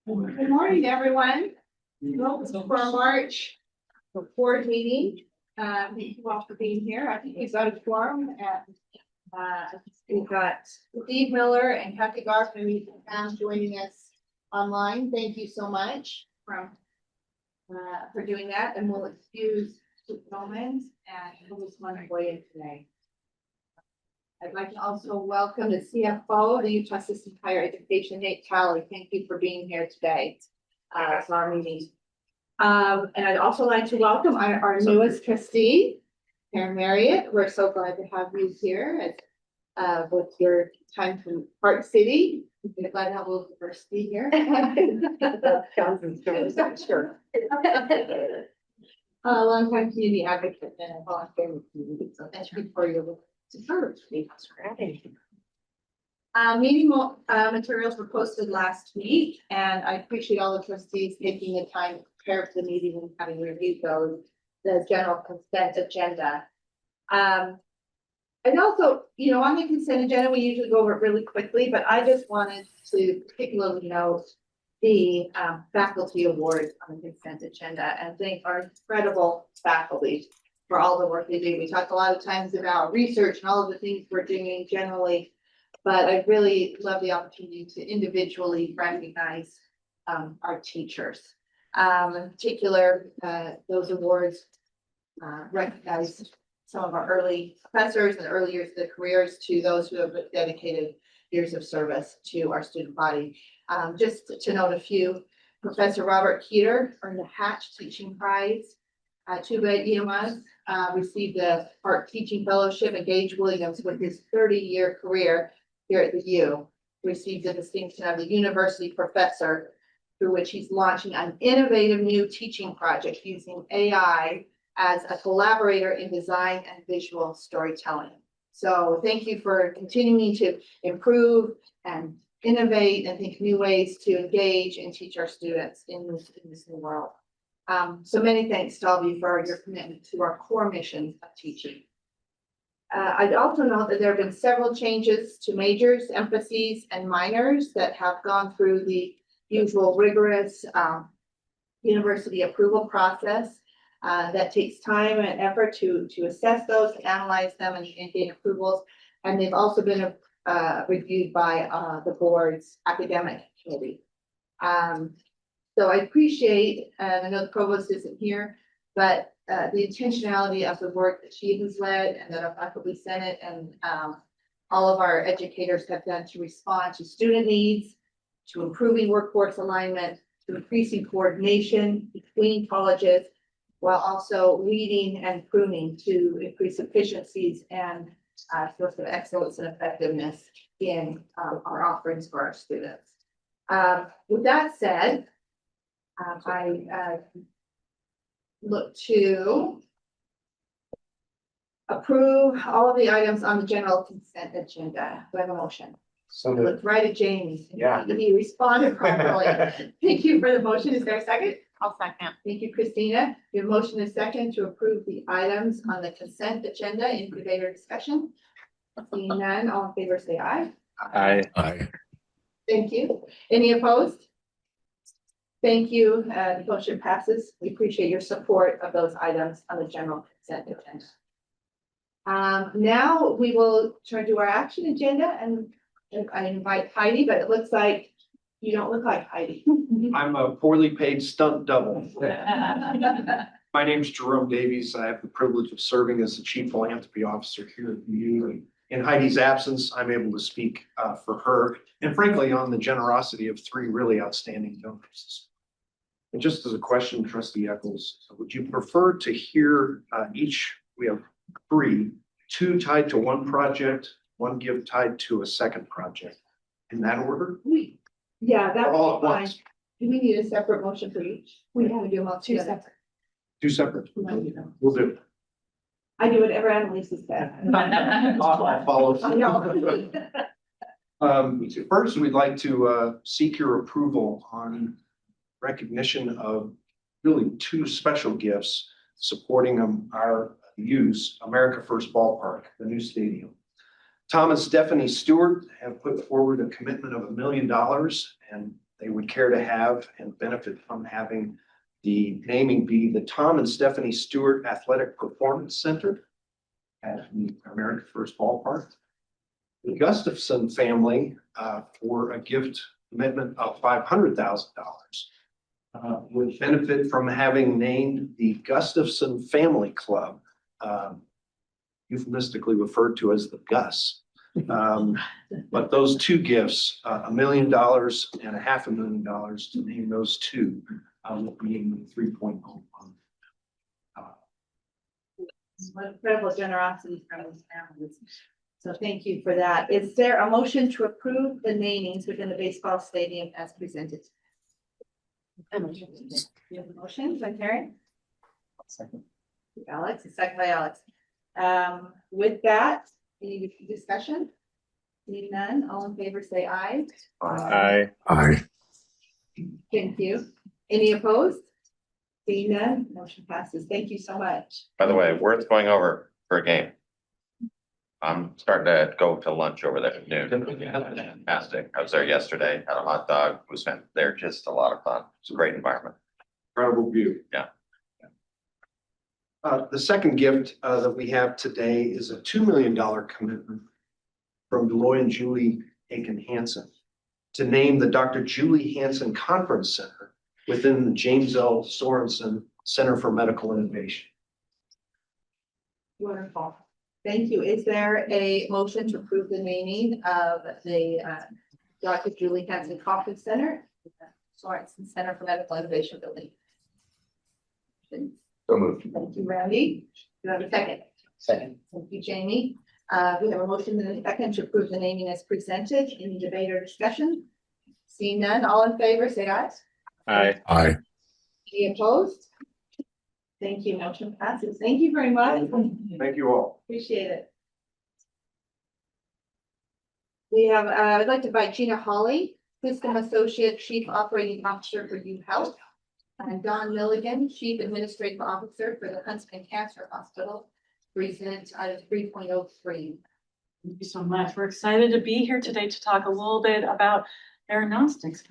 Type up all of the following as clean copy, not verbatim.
Good morning, everyone. Welcome to our March board meeting. Thank you all for being here. I think we've got a quorum and we've got Steve Miller and Kathy Garfin joining us online. Thank you so much for doing that, and we'll excuse Bowman and Louis Montoya today. I'd like to also welcome the CFO of the Utah System of Higher Education, Nate Talley. Thank you for being here today for our meeting. And I'd also like to welcome our newest trustee, Karen Marriott. We're so glad to have you here with your time from Park City. We're glad to have a little diversity here. Sure. Long time community advocate and a volunteer with community. So thank you for your meeting materials were posted last week, and I appreciate all the trustees taking the time to prepare for the meeting and having reviewed those, the general consent agenda. And also, on the consent agenda, we usually go over it really quickly, but I just wanted to particularly note the faculty awards on the consent agenda and thank our incredible faculty for all the work they do. We talk a lot of times about research and all of the things we're doing generally, but I really love the opportunity to individually recognize our teachers. In particular, those awards recognize some of our early professors and early years of their careers to those who have dedicated years of service to our student body. Just to note a few, Professor Robert Keeter earned the Hatch Teaching Prize. Tubed Iemas received the Art Teaching Fellowship, and Gage Williams, with his 30-year career here at the U, received the distinction of the University Professor, through which he's launching an innovative new teaching project using AI as a collaborator in design and visual storytelling. So thank you for continuing to improve and innovate and think new ways to engage and teach our students in this new world. So many thanks to all of you for your commitment to our core missions of teaching. I'd also note that there have been several changes to majors, emphases, and minors that have gone through the usual rigorous university approval process. That takes time and effort to assess those, to analyze them, and gain approvals. And they've also been reviewed by the board's academic committee. So I appreciate, and I know the provost isn't here, but the intentionality of the work that she has led and that our faculty senate and all of our educators have done to respond to student needs, to improving workforce alignment, to increasing coordination between colleges, while also leading and pruning to increase efficiencies and source of excellence and effectiveness in our offerings for our students. With that said, I look to approve all of the items on the general consent agenda. Do I have a motion? So Look right at James. Yeah. He responded properly. Thank you for the motion. Is there a second? I'll second. Thank you, Christina. Your motion is second to approve the items on the consent agenda in debate or discussion. Seeing none, all in favor say aye. Aye. Thank you. Any opposed? Thank you. The motion passes. We appreciate your support of those items on the general consent agenda. Now we will turn to our action agenda, and I invite Heidi, but it looks like you don't look like Heidi. I'm a poorly paid stunt double. My name's Jerome Davies. I have the privilege of serving as the Chief Philanthropy Officer here at the U. In Heidi's absence, I'm able to speak for her and frankly on the generosity of three really outstanding donors. And just as a question, Trustee Eccles, would you prefer to hear each? We have three, two tied to one project, one gift tied to a second project. In that order? Yeah, that All would at be fine. once. Do we need a separate motion for each? We have to do them all Two together. Two separate. We'll do. I do whatever Annalise says. I'll follow. I know. First, we'd like to seek your approval on recognition of really two special gifts supporting our use America First Ballpark, the new stadium. Tom and Stephanie Stewart have put forward a commitment of $1 million, and they would care to have and benefit from having the naming be the Tom and Stephanie Stewart Athletic Performance Center at the America First Ballpark. The Gustafson family, for a gift commitment of $500,000, would benefit from having named the Gustafson Family Club, euphemistically referred to as the Gus. But those two gifts, $1 million and $500,000 to name those two, will be in the 3.0 fund. What incredible generosity from these families. So thank you for that. Is there a motion to approve the namings within the baseball stadium as presented? You have a motion by Karen? Second. Alex, a second by Alex. With that, any discussion? Seeing none, all in favor say aye. Aye. Aye. Thank you. Any opposed? Seeing none, motion passes. Thank you so much. By the way, worth going over for a game. I'm starting to go to lunch over there at noon. Fantastic. I was there yesterday, had a hot dog, was spent there, just a lot of fun. It's a great environment. Incredible view. Yeah. The second gift that we have today is a $2 million commitment from Deloy and Julie Aiken Hansen to name the Dr. Julie Hansen Conference Center within the James L. Sorensen Center for Medical Innovation. Wonderful. Thank you. Is there a motion to approve the naming of the Dr. Julie Hansen Conference Center, Sorensen Center for Medical Innovation Building? So moved. Thank you, Randy. Do you have a second? Second. Thank you, Jamie. We have a motion and a second to approve the naming as presented. Any debate or discussion? Seeing none, all in favor, say aye. Aye. Aye. Any opposed? Thank you. Motion passes. Thank you very much. Thank you all. Appreciate it. We have, I'd like to invite Gina Hawley, System Associate Chief Operating Officer for U Health, and Don Milligan, Chief Administrative Officer for the Huntsman Cancer Hospital, present item 3.03. Thank you so much. We're excited to be here today to talk a little bit about diagnostics.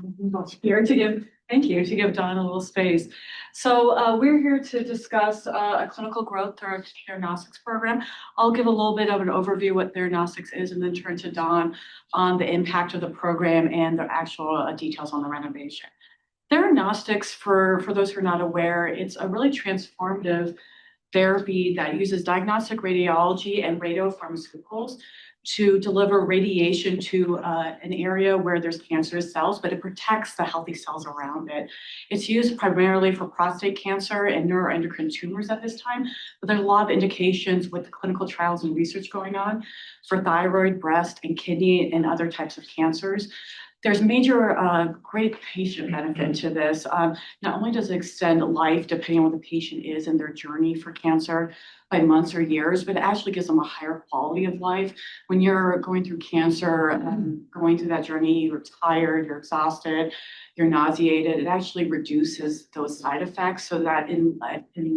Here to give, thank you, to give Don a little space. So we're here to discuss a clinical growth diagnostics program. I'll give a little bit of an overview what diagnostics is and then turn to Don on the impact of the program and the actual details on the renovation. Diagnostics, for those who are not aware, it's a really transformative therapy that uses diagnostic radiology and radiopharmaceuticals to deliver radiation to an area where there's cancerous cells, but it protects the healthy cells around it. It's used primarily for prostate cancer and neuroendocrine tumors at this time, but there's a lot of indications with the clinical trials and research going on for thyroid, breast, and kidney and other types of cancers. There's major great patient benefit to this. Not only does it extend life depending on what the patient is in their journey for cancer by months or years, but it actually gives them a higher quality of life. When you're going through cancer and going through that journey, you're tired, you're exhausted, you're nauseated, it actually reduces those side effects so that in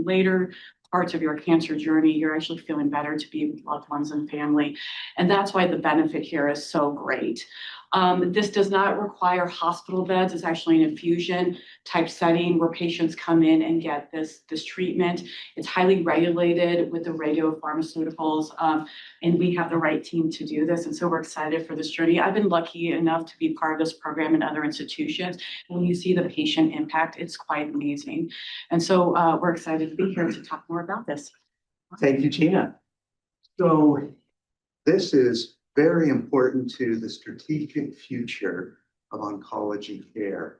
later parts of your cancer journey, you're actually feeling better to be with loved ones and family. And that's why the benefit here is so great. This does not require hospital beds. It's actually an infusion type setting where patients come in and get this treatment. It's highly regulated with the radiopharmaceuticals, and we have the right team to do this. And so we're excited for this journey. I've been lucky enough to be part of this program in other institutions. When you see the patient impact, it's quite amazing. And so we're excited to be here to talk more about this. Thank you, Gina. So this is very important to the strategic future of oncology care.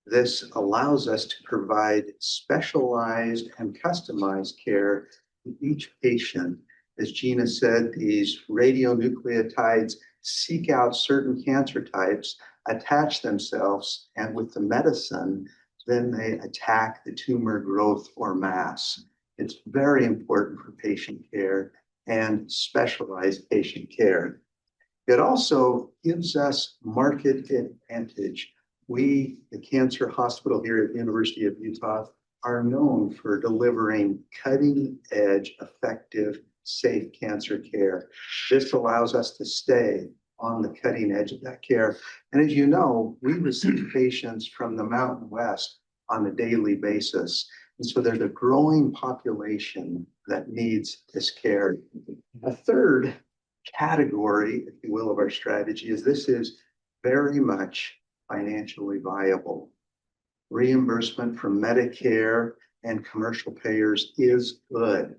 This allows us to provide specialized and customized care to each patient. As Gina said, these radionucleotides seek out certain cancer types, attach themselves, and with the medicine, then they attack the tumor growth or mass. It's very important for patient care and specialized patient care. It also gives us market advantage. We, the Cancer Hospital here at the University of Utah, are known for delivering cutting-edge, effective, safe cancer care. This allows us to stay on the cutting edge of that care. And as you know, we receive patients from the Mountain West on a daily basis. And so there's a growing population that needs this care. A third category, if you will, of our strategy is this is very much financially viable. Reimbursement from Medicare and commercial payers is good.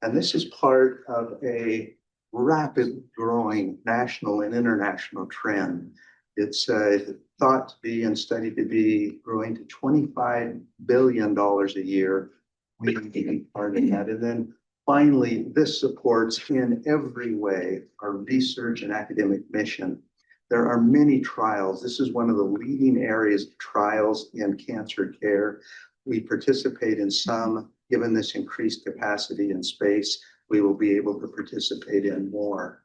And this is part of a rapid growing national and international trend. It's thought to be and studied to be growing to $25 billion a year. We can be part of that. And then finally, this supports in every way our research and academic mission. There are many trials. This is one of the leading areas of trials in cancer care. We participate in some. Given this increased capacity and space, we will be able to participate in more.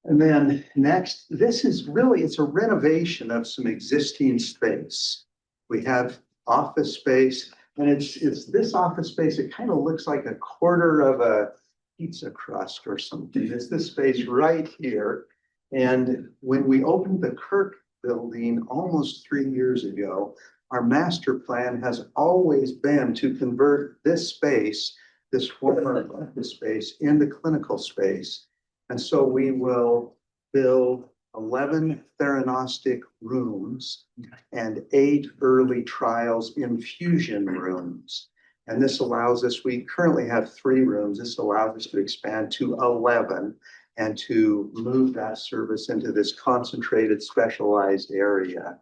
And then next, this is really, it's a renovation of some existing space. We have office space, and it's this office space. It kind of looks like a quarter of a pizza crust or something. It's this space right here. And when we opened the Kirk building almost 3 years ago, our master plan has always been to convert this space, this former office space, into clinical space. And so we will build 11 theranostic rooms and 8 early trials infusion rooms. And this allows us, we currently have 3 rooms. This allows us to expand to 11 and to move that service into this concentrated, specialized area.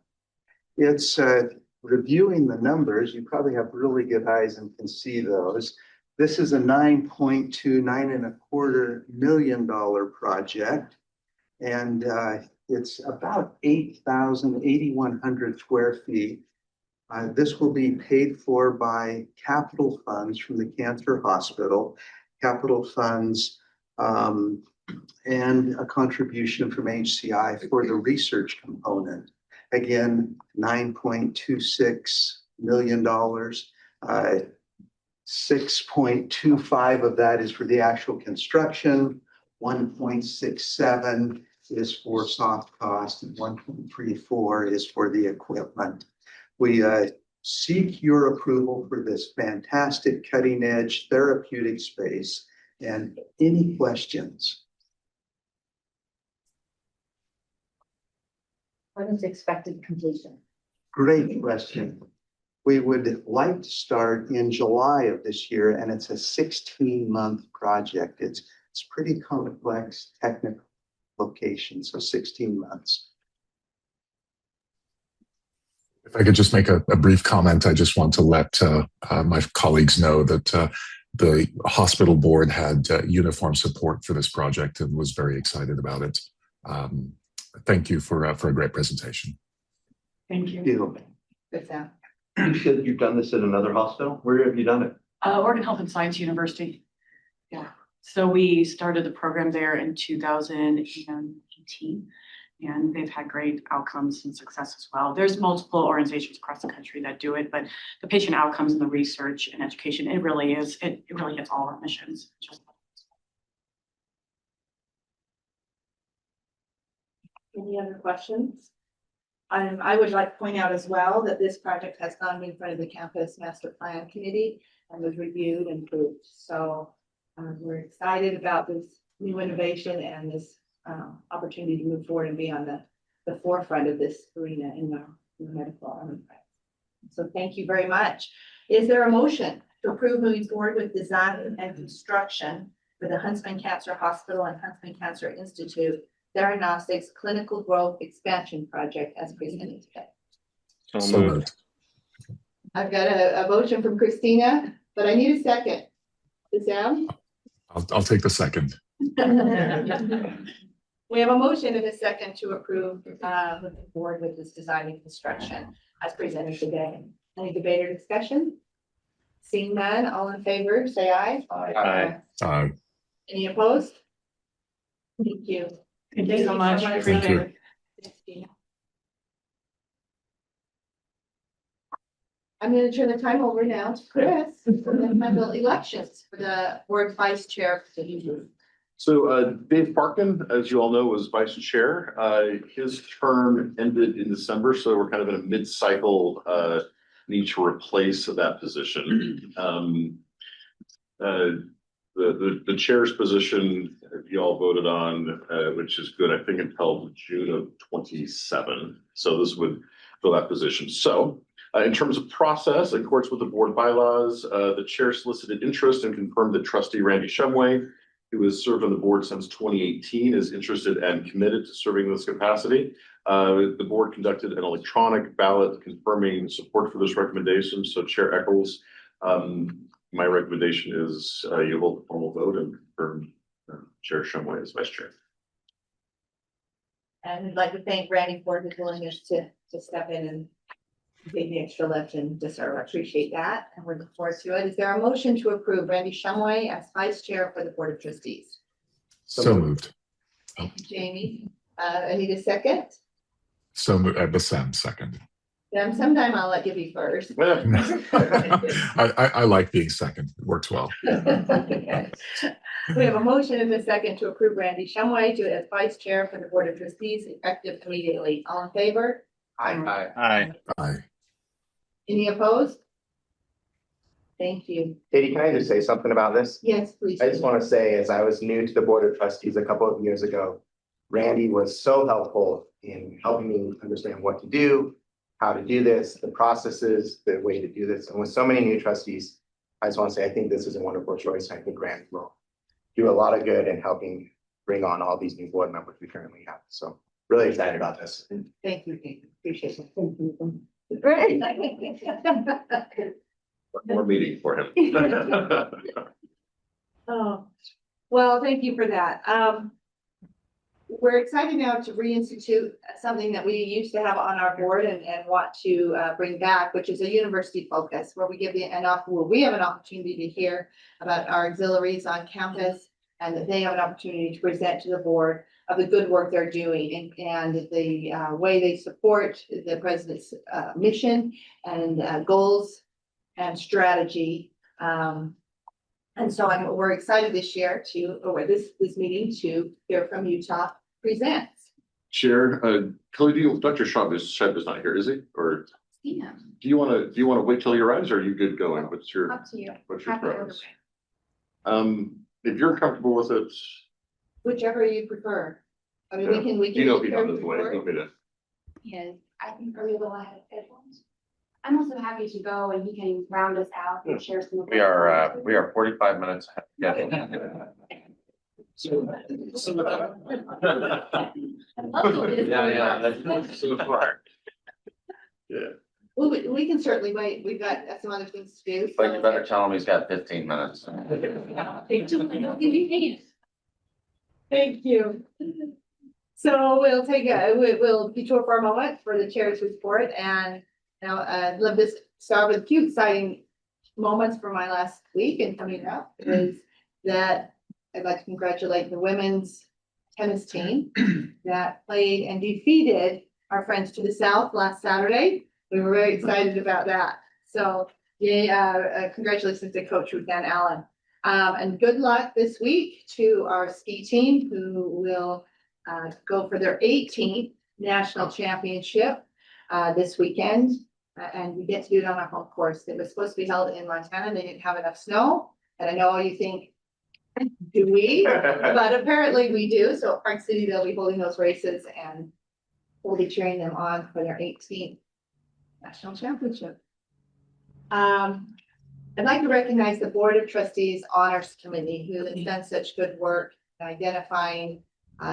It's reviewing the numbers. You probably have really good eyes and can see those. This is a $9.25 million project. And it's about 8,100 square feet. This will be paid for by capital funds from the Cancer Hospital, capital funds, and a contribution from HCI for the research component. Again, $9.26 million. 6.25 of that is for the actual construction. 1.67 is for soft cost, and 1.34 is for the equipment. We seek your approval for this fantastic cutting edge therapeutic space. And any questions? When is expected completion? Great question. We would like to start in July of this year, and it's a 16-month project. It's pretty complex technical location, so 16 months. If I could just make a brief comment, I just want to let my colleagues know that the hospital board had uniform support for this project and was very excited about it. Thank you for a great presentation. Thank you. Good sound. You said you've done this at another hospital? Where have you done it? Oregon Health and Science University. Yeah. So we started the program there in 2018, and they've had great outcomes and success as well. There's multiple organizations across the country that do it, but the patient outcomes and the research and education, it really hits all our missions. Any other questions? I would like to point out as well that this project has gone in front of the campus master plan committee and was reviewed and approved. So we're excited about this new innovation and this opportunity to move forward and be on the forefront of this arena in the medical arm. So thank you very much. Is there a motion to approve moving forward with design and construction for the Huntsman Cancer Hospital and Huntsman Cancer Institute Theranostics Clinical Growth Expansion Project as presented today? So moved. I've got a motion from Christina, but I need a second. Sam? I'll take the second. We have a motion and a second to approve moving forward with this design and construction as presented today. Any debate or discussion? Seeing none, all in favor, say aye. Aye. Any opposed? Thank you. Thank you so much. Thank you. I'm going to turn the time over now to Chris for the final elections for the board vice chair position. So Dave Parkin, as you all know, was vice chair. His term ended in December, so we're kind of in a mid-cycle need to replace that position. The chair's position, you all voted on, which is good, I think until June of 27. So this would fill that position. So in terms of process, in accordance with the board bylaws, the chair solicited interest and confirmed that trustee Randy Shumway, who has served on the board since 2018, is interested and committed to serving in this capacity. The board conducted an electronic ballot confirming support for this recommendation. So Chair Eccles, my recommendation is you hold the formal vote and confirm Chair Shumway as vice chair. And I'd like to thank Randy for his willingness to step in and take the extra lift and to serve. I appreciate that, and we're looking forward to it. Is there a motion to approve Randy Shumway as vice chair for the Board of Trustees? So moved. Thank you, Jamie. I need a second. So Bassem second. Then sometime I'll let you be first. I like being second. It works well. Okay. We have a motion and a second to approve Randy Shumway as vice chair for the Board of Trustees effective immediately. All in favor? Aye. Aye. Any opposed? Thank you. Katie, can I just say something about this? Yes, please. I just want to say, as I was new to the Board of Trustees a couple of years ago, Randy was so helpful in helping me understand what to do, how to do this, the processes, the way to do this. And with so many new trustees, I just want to say, I think this is a wonderful choice. I think Randy will do a lot of good in helping bring on all these new board members we currently have. So really excited about this. Thank you, Kate. Appreciate it. Great. More meeting for him. Oh, well, thank you for that. We're excited now to reinstitute something that we used to have on our board and want to bring back, which is a university focus, where we give we have an opportunity to hear about our auxiliaries on campus, and that they have an opportunity to present to the board of the good work they're doing and the way they support the president's mission and goals and strategy. And so we're excited this year this meeting to hear from Utah Presents. Chair, Kelly, Dr. Shab is not here, is he? Or Yeah. do you want to wait till he arrives, or are you good going? What's your Up to you. preference? If you're comfortable with it, Whichever you prefer. I mean, we can. do you know if take he's care on of his it way? before. You want me to- Yes, I think are we able to have headphones? I'm also happy to go and he can round us out and share some. of We are 45 minutes ahead. That's so far. Yeah. Well, we can certainly wait. We've got some other things to do. But you better tell him he's got 15 minutes. Thank you. So we'll we'll detour for a moment for the chair's report, and now I'd love to start with a few exciting moments for my last week and coming up is that I'd like to congratulate the women's tennis team that played and defeated our friends to the south last Saturday. We were very excited about that. So congratulations to Coach Ruth Ann Allen. And good luck this week to our ski team who will go for their 18th national championship this weekend. And we get to do it on our home course. It was supposed to be held in Montana and they didn't have enough snow. And I know you think, do we? But apparently we do. So at Park City, they'll be holding those races and we'll be cheering them on for their 18th national championship. I'd like to recognize the Board of Trustees Honors Committee who has done such good work in identifying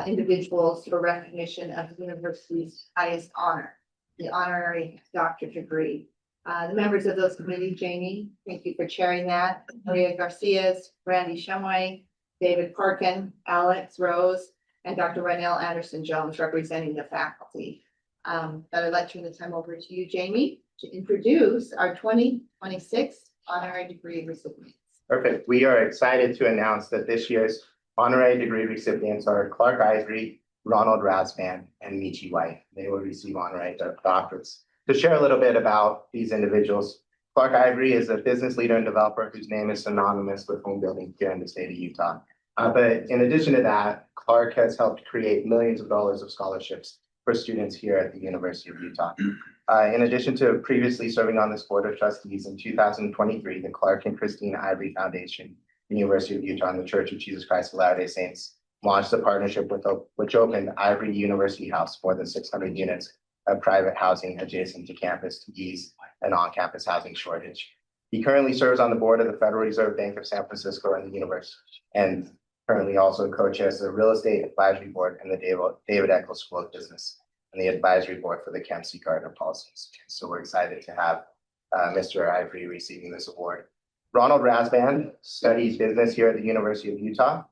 individuals for recognition of the university's highest honor, the honorary doctorate degree. The members of those committees, Jamie, thank you for chairing that. Maria Garcia's, Randy Shumway, David Parkin, Alex Rose, and Dr. Rynell Anderson Jones representing the faculty. But I'd like to turn the time over to you, Jamie, to introduce our 2026 honorary degree recipients. Perfect. We are excited to announce that this year's honorary degree recipients are Clark Ivory, Ronald Rasvan, and Michi White. They will receive honorary doctorates. To share a little bit about these individuals, Clark Ivory is a business leader and developer whose name is synonymous with home building here in the state of Utah. But in addition to that, Clark has helped create millions of dollars of scholarships for students here at the University of Utah. In addition to previously serving on this board of trustees, in 2023, the Clark and Christine Ivory Foundation, University of Utah, and the Church of Jesus Christ of Latter-day Saints launched a partnership which opened Ivory University House, more than 600 units of private housing adjacent to campus to ease an on-campus housing shortage. He currently serves on the board of the Federal Reserve Bank of San Francisco and the university, and currently also co-chairs the Real Estate Advisory Board and the David Eccles School of Business and the advisory board for the Kempsey Gardner Policy Institute. So we're excited to have Mr. Ivory receiving this award. Ronald Rasband studies business here at the University of Utah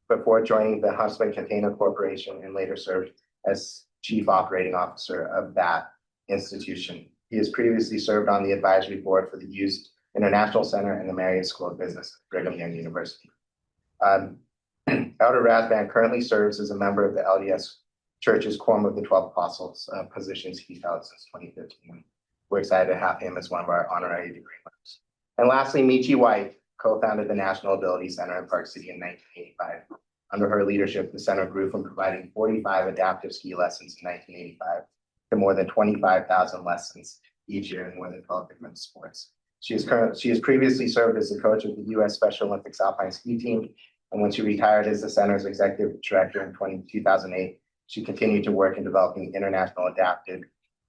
before joining the Huntsman Container Corporation and later served as chief operating officer of that institution. He has previously served on the advisory board for the Used International Center and the Marriott School of Business at Brigham Young University. Elder Rasband currently serves as a member of the LDS Church's Quorum of the 12 Apostles, positions he's held since 2015. We're excited to have him as one of our honorary degree winners. And lastly, Michi White co-founded the National Ability Center in Park City in 1985. Under her leadership, the center grew from providing 45 adaptive ski lessons in 1985 to more than 25,000 lessons each year in more than 12 different sports. She has previously served as the coach of the U.S. Special Olympics alpine ski team, and when she retired as the center's executive director in 2008, she continued to work in developing international adapted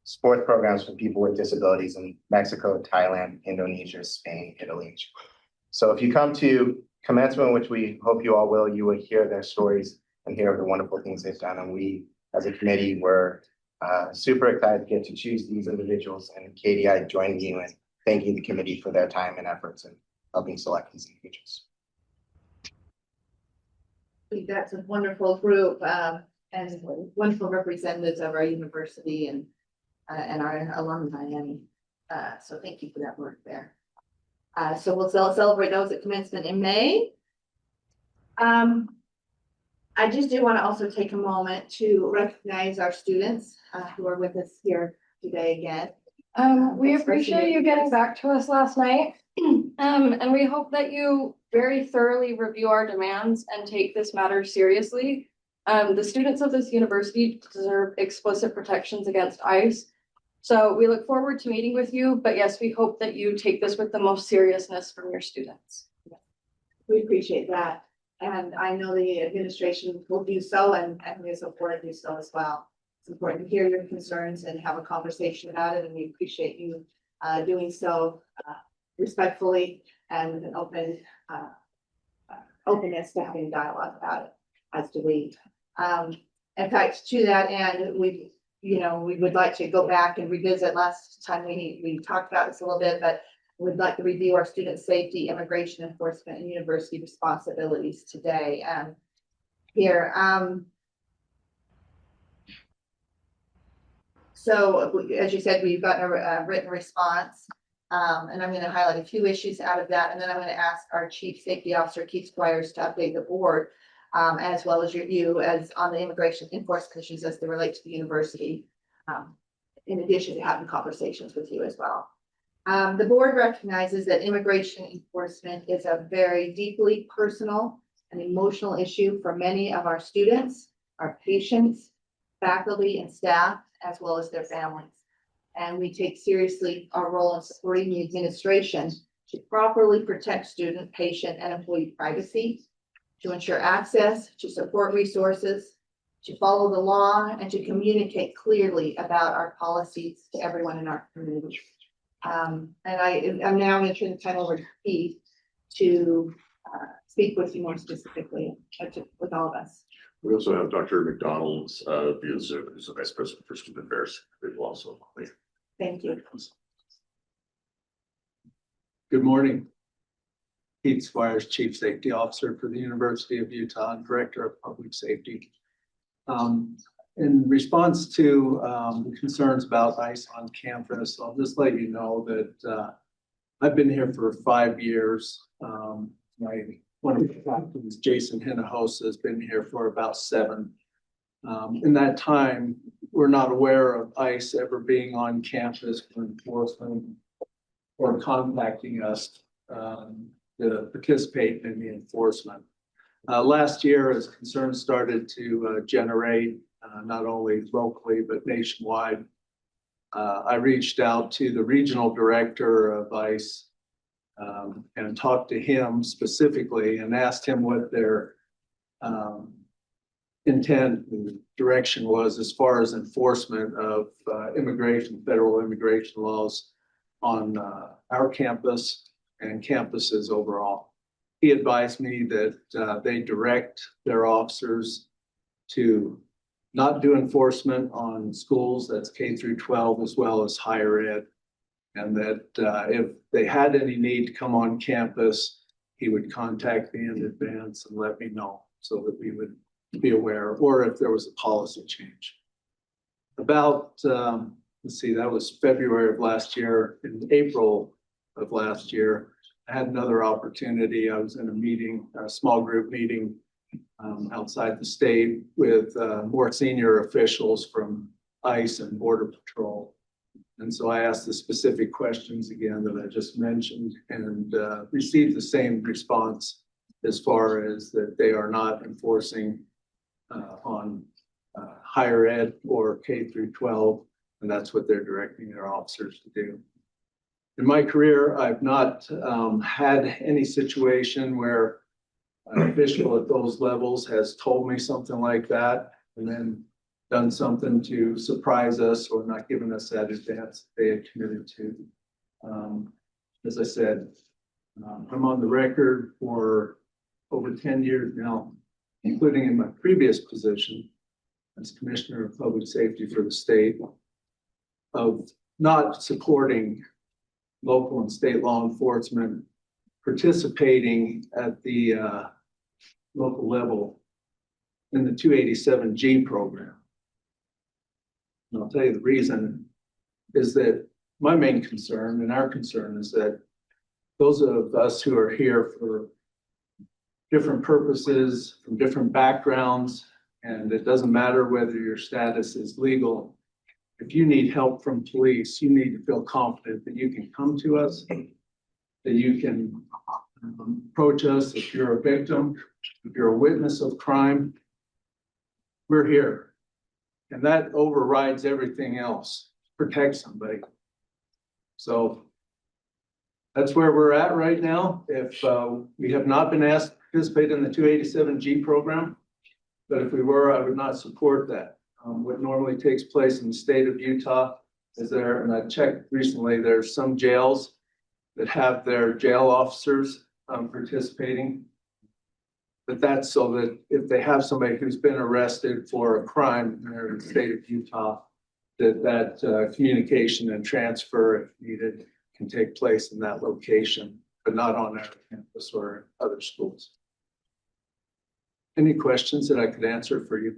sports programs for people with disabilities in Mexico, Thailand, Indonesia, Spain, Italy, and Chile. So if you come to commencement, which we hope you all will, you will hear their stories and hear of the wonderful things they've done. And we, as a committee, were super excited to get to choose these individuals. And Katie, I join you in thanking the committee for their time and efforts in helping select these individuals. I think that's a wonderful group and wonderful representatives of our university and our alumni. And so thank you for that work there. So we'll celebrate those at commencement in May. I just do want to also take a moment to recognize our students who are with us here today again. We appreciate you getting back to us last night. And we hope that you very thoroughly review our demands and take this matter seriously. The students of this university deserve explicit protections against ICE. So we look forward to meeting with you, but yes, we hope that you take this with the most seriousness from your students. We appreciate that. And I know the administration will do so and we support to do so as well. It's important to hear your concerns and have a conversation about it. And we appreciate you doing so respectfully and with an openness to having dialogue about it, as do we. In fact, to that end, we would like to go back and revisit last time we talked about this a little bit, but we'd like to review our student safety, immigration enforcement, and university responsibilities today. Here. So as you said, we've gotten a written response. And I'm going to highlight a few issues out of that. And then I'm going to ask our Chief Safety Officer, Keith Squires, to update the board, as well as you as on the immigration enforcement issues as they relate to the university, in addition to having conversations with you as well. The board recognizes that immigration enforcement is a very deeply personal and emotional issue for many of our students, our patients, faculty, and staff, as well as their families. And we take seriously our role in supporting the administration to properly protect student, patient, and employee privacy, to ensure access, to support resources, to follow the law, and to communicate clearly about our policies to everyone in our community. And I'm now going to turn the time over to Keith to speak with you more specifically with all of us. We also have Dr. McDonald's via Zoom, who's the Vice President for Student Affairs. They will also. Thank you. Good morning. Keith Squires, Chief Safety Officer for the University of Utah and Director of Public Safety. In response to concerns about ICE on campus, I'll just let you know that I've been here for 5 years. One of the captains, Jason Hinojosa, has been here for about 7. In that time, we're not aware of ICE ever being on campus for enforcement or contacting us to participate in the enforcement. Last year, as concerns started to generate, not only locally, but nationwide, I reached out to the regional director of ICE and talked to him specifically and asked him what their intent and direction was as far as enforcement of federal immigration laws on our campus and campuses overall. He advised me that they direct their officers to not do enforcement on schools, that's K through 12 as well as higher ed. And that if they had any need to come on campus, he would contact me in advance and let me know so that we would be aware, or if there was a policy change. About, let's see, that was February of last year. In April of last year, I had another opportunity. I was in a meeting, a small group meeting outside the state with more senior officials from ICE and Border Patrol. And so I asked the specific questions again that I just mentioned and received the same response as far as that they are not enforcing on higher ed or K through 12, and that's what they're directing their officers to do. In my career, I've not had any situation where an official at those levels has told me something like that and then done something to surprise us or not given us that advance they had committed to. As I said, I'm on the record for over 10 years now, including in my previous position as Commissioner of Public Safety for the state, of not supporting local and state law enforcement participating at the local level in the 287G program. And I'll tell you the reason is that my main concern and our concern is that those of us who are here for different purposes, from different backgrounds, and it doesn't matter whether your status is legal. If you need help from police, you need to feel confident that you can come to us, that you can approach us if you're a victim, if you're a witness of crime. We're here. And that overrides everything else. Protect somebody. So that's where we're at right now. If we have not been asked to participate in the 287G program, but if we were, I would not support that. What normally takes place in the state of Utah is there, and I checked recently, there's some jails that have their jail officers participating. But that's so that if they have somebody who's been arrested for a crime in the state of Utah, that communication and transfer, if needed, can take place in that location, but not on our campus or other schools. Any questions that I could answer for you?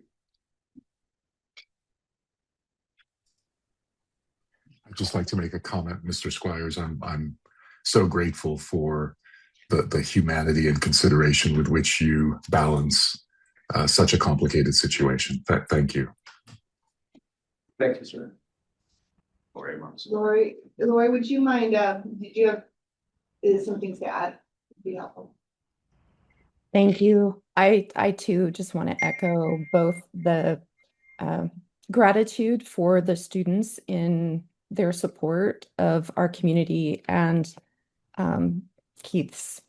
I'd just like to make a comment, Mr. Squires. I'm so grateful for the humanity and consideration with which you balance such a complicated situation. Thank you. Thank you, sir. Lori, would you mind, did you have, is some things to add? Would be helpful. Thank you. I too just want to echo both the gratitude for the students in their support of our community and Keith's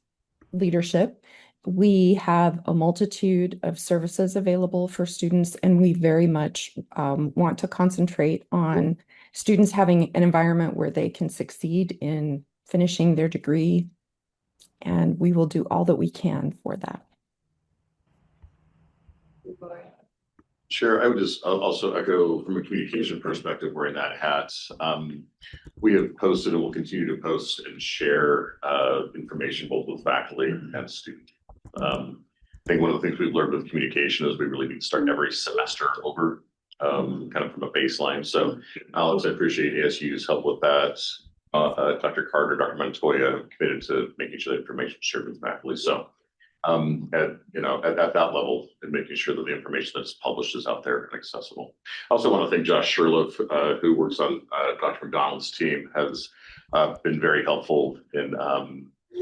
leadership. We have a multitude of services available for students, and we very much want to concentrate on students having an environment where they can succeed in finishing their degree, and we will do all that we can for that. Sure, I would just also echo from a communication perspective, wearing that hat. We have posted and will continue to post and share information both with faculty and students. I think one of the things we've learned with communication is we really need to start every semester over, kind of from a baseline. So Alex, I appreciate ASU's help with that. Dr. Carter, Dr. Montoya committed to making sure the information is shared with faculty. So at that level and making sure that the information that's published is out there and accessible. I also want to thank Josh Sherliff, who works on Dr. McDonald's team, has been very helpful in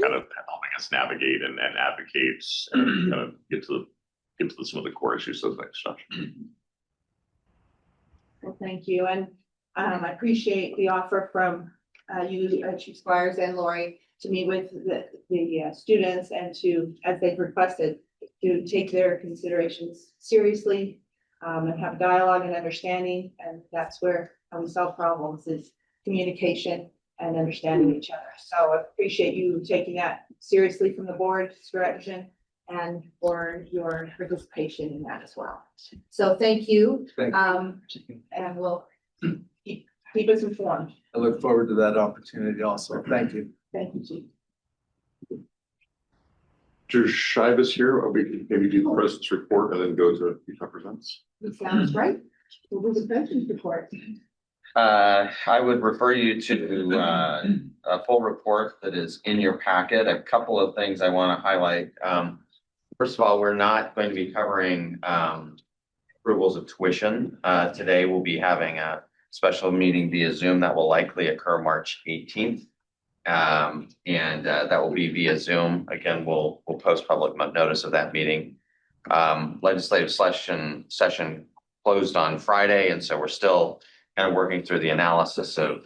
kind of helping us navigate and advocate and kind of get to some of the core issues of that stuff. Well, thank you. And I appreciate the offer from you, Chief Squires and Lori, to meet with the students and to, as they've requested, to take their considerations seriously and have dialogue and understanding. And that's where we solve problems, is communication and understanding each other. So I appreciate you taking that seriously from the board's direction and for your participation in that as well. So thank you. Thank you. And we'll keep us informed. I look forward to that opportunity also. Thank you. Thank you, Chief. Mr. Shivas here, or we can maybe do the president's report and then go to Utah Presents. That sounds right. We'll do the president's report. I would refer you to a full report that is in your packet. A couple of things I want to highlight. First of all, we're not going to be covering approvals of tuition. Today we'll be having a special meeting via Zoom that will likely occur March 18th. And that will be via Zoom. Again, we'll post public notice of that meeting. Legislative session closed on Friday, and so we're still kind of working through the analysis of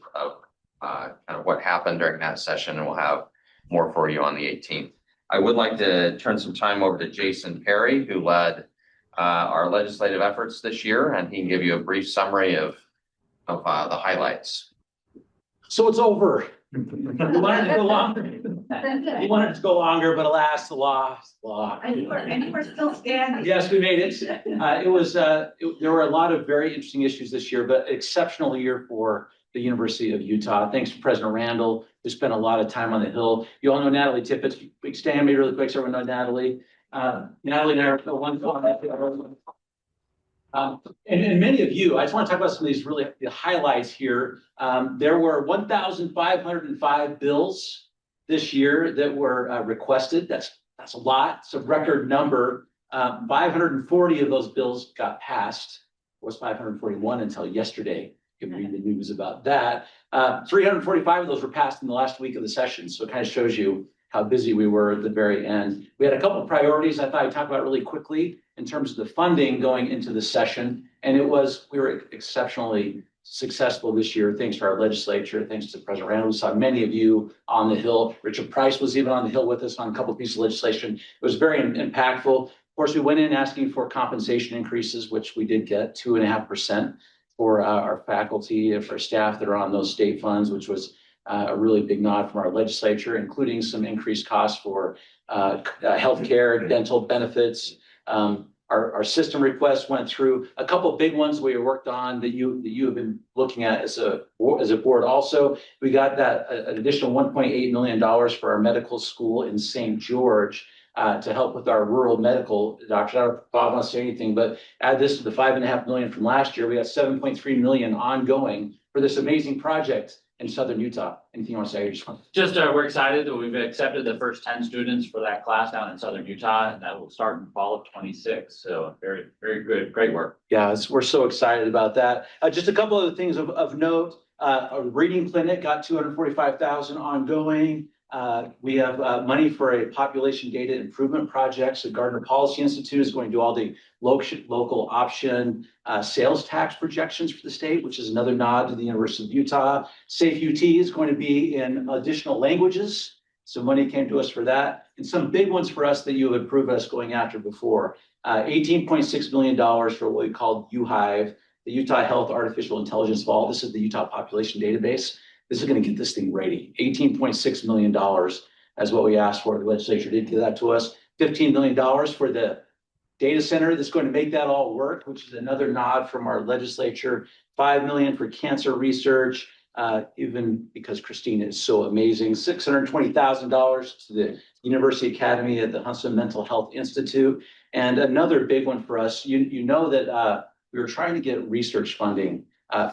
kind of what happened during that session, and we'll have more for you on the 18th. I would like to turn some time over to Jason Perry, who led our legislative efforts this year, and he can give you a brief summary of the highlights. So it's over. We wanted to go longer. We wanted to go longer, but alas, the law. And you were still standing. Yes, we made it. There were a lot of very interesting issues this year, but exceptional year for the University of Utah. Thanks to President Randall, who spent a lot of time on the Hill. You all know Natalie Tippett. Big stand me really quick so everyone knows Natalie. Natalie and I are one. And many of you, I just want to talk about some of these really the highlights here. There were 1,505 bills this year that were requested. That's a lot. It's a record number. 540 of those bills got passed. It was 541 until yesterday. You can read the news about that. 345 of those were passed in the last week of the session. So it kind of shows you how busy we were at the very end. We had a couple of priorities I thought I'd talk about really quickly in terms of the funding going into the session. And we were exceptionally successful this year, thanks to our legislature, thanks to President Randall. We saw many of you on the Hill. Richard Price was even on the Hill with us on a couple of pieces of legislation. It was very impactful. Of course, we went in asking for compensation increases, which we did get 2.5% for our faculty and for staff that are on those state funds, which was a really big nod from our legislature, including some increased costs for healthcare, dental benefits. Our system requests went through. A couple of big ones we worked on that you have been looking at as a board. Also, we got that an additional $1.8 million for our medical school in St. George to help with our rural medical doctors. I don't know if Bob wants to say anything, but add this to the $5.5 million from last year. We got $7.3 million ongoing for this amazing project in Southern Utah. Anything you want to say? We're excited that we've accepted the first 10 students for that class down in Southern Utah, and that will start in fall of 26. So very, very good. Great work. Yeah, we're so excited about that. Just a couple of things of note. A reading clinic got $245,000 ongoing. We have money for a population data improvement project. So Gardner Policy Institute is going to do all the local option sales tax projections for the state, which is another nod to the University of Utah. Safe UT is going to be in additional languages. So money came to us for that. And some big ones for us that you have approved us going after before. $18.6 million for what we called UHIVE, the Utah Health Artificial Intelligence Vault. This is the Utah Population Database. This is going to get this thing ready. $18.6 million as what we asked for. The legislature did give that to us. $15 million for the data center that's going to make that all work, which is another nod from our legislature. $5 million for cancer research, even because Christine is so amazing. $620,000 to the University Academy at the Huntsman Mental Health Institute. And another big one for us, you know that we were trying to get research funding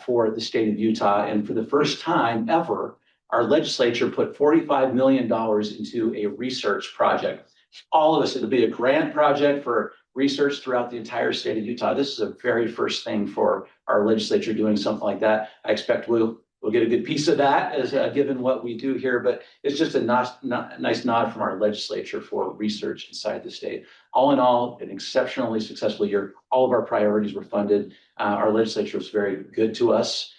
for the state of Utah. And for the first time ever, our legislature put $45 million into a research project. All of us, it'll be a grant project for research throughout the entire state of Utah. This is a very first thing for our legislature doing something like that. I expect we'll we'll get a good piece of that as given what we do here, but it's just a nice nod from our legislature for research inside the state. All in all, an exceptionally successful year. All of our priorities were funded. Our legislature was very good to us.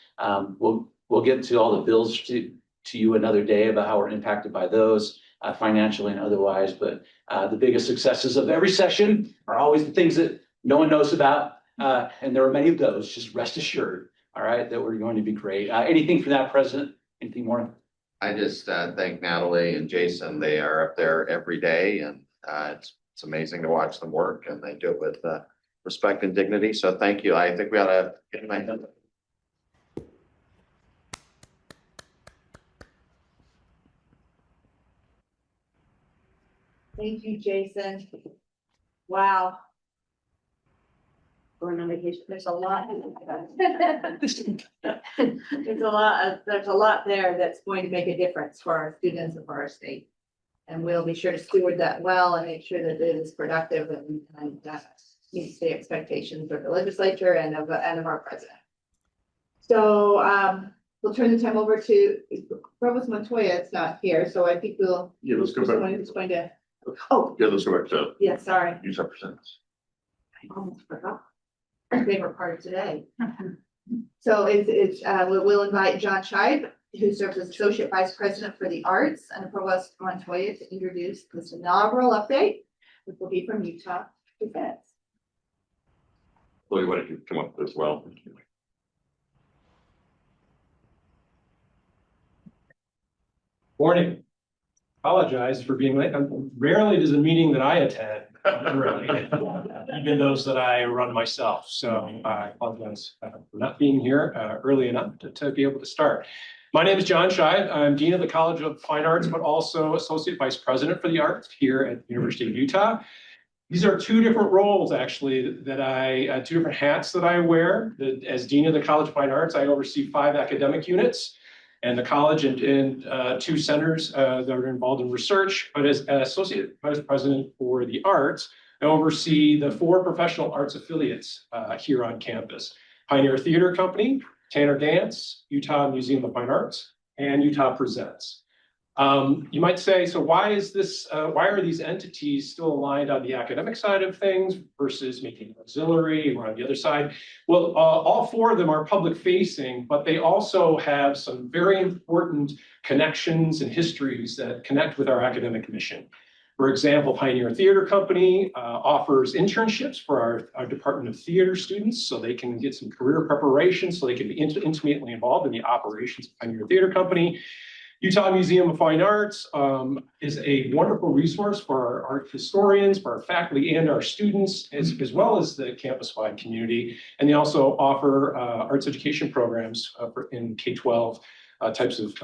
We'll get to all the bills to you another day about how we're impacted by those financially and otherwise. But the biggest successes of every session are always the things that no one knows about. And there are many of those, just rest assured, all right, that we're going to be great. Anything for that, President? Anything more? I just thank Natalie and Jason. They are up there every day, and it's amazing to watch them work, and they do it with respect and dignity. So thank you. I think we ought to get an idea. Thank you, Jason. Wow. Going on vacation, there's a lot. There's a lot there that's going to make a difference for our students and for our state. And we'll be sure to steward that well and make sure that it is productive and meets the expectations of the legislature and of our president. So we'll turn the time over to Provost Montoya. It's not here, so I think we'll. Yeah, let's go back. Someone who's going to. Oh. Yeah, let's go back to Yeah, sorry. Utah Presents. I almost forgot. Our favorite part of today. So we'll invite John Scheib, who serves as Associate Vice President for the Arts, and Provost Montoya to introduce this inaugural update, which will be from Utah Presents. Chloe, why don't you come up as well? Morning. Apologize for being late. Rarely does a meeting that I attend, really, even those that I run myself. So I apologize for not being here early enough to be able to start. My name is John Scheib. I'm Dean of the College of Fine Arts, but also Associate Vice President for the Arts here at the University of Utah. These are two different roles, actually, that two different hats that I wear. As Dean of the College of Fine Arts, I oversee 5 academic units and the college and 2 centers that are involved in research. But as Associate Vice President for the Arts, I oversee the 4 professional arts affiliates here on campus: Pioneer Theater Company, Tanner Dance, Utah Museum of Fine Arts, and Utah Presents. You might say, so why are these entities still aligned on the academic side of things versus making auxiliary or on the other side? Well, all 4 of them are public facing, but they also have some very important connections and histories that connect with our academic mission. For example, Pioneer Theater Company offers internships for our Department of Theater students so they can get some career preparation, so they can be intimately involved in the operations of Pioneer Theater Company. Utah Museum of Fine Arts is a wonderful resource for our art historians, for our faculty and our students, as well as the campus-wide community. And they also offer arts education programs in K-12 types of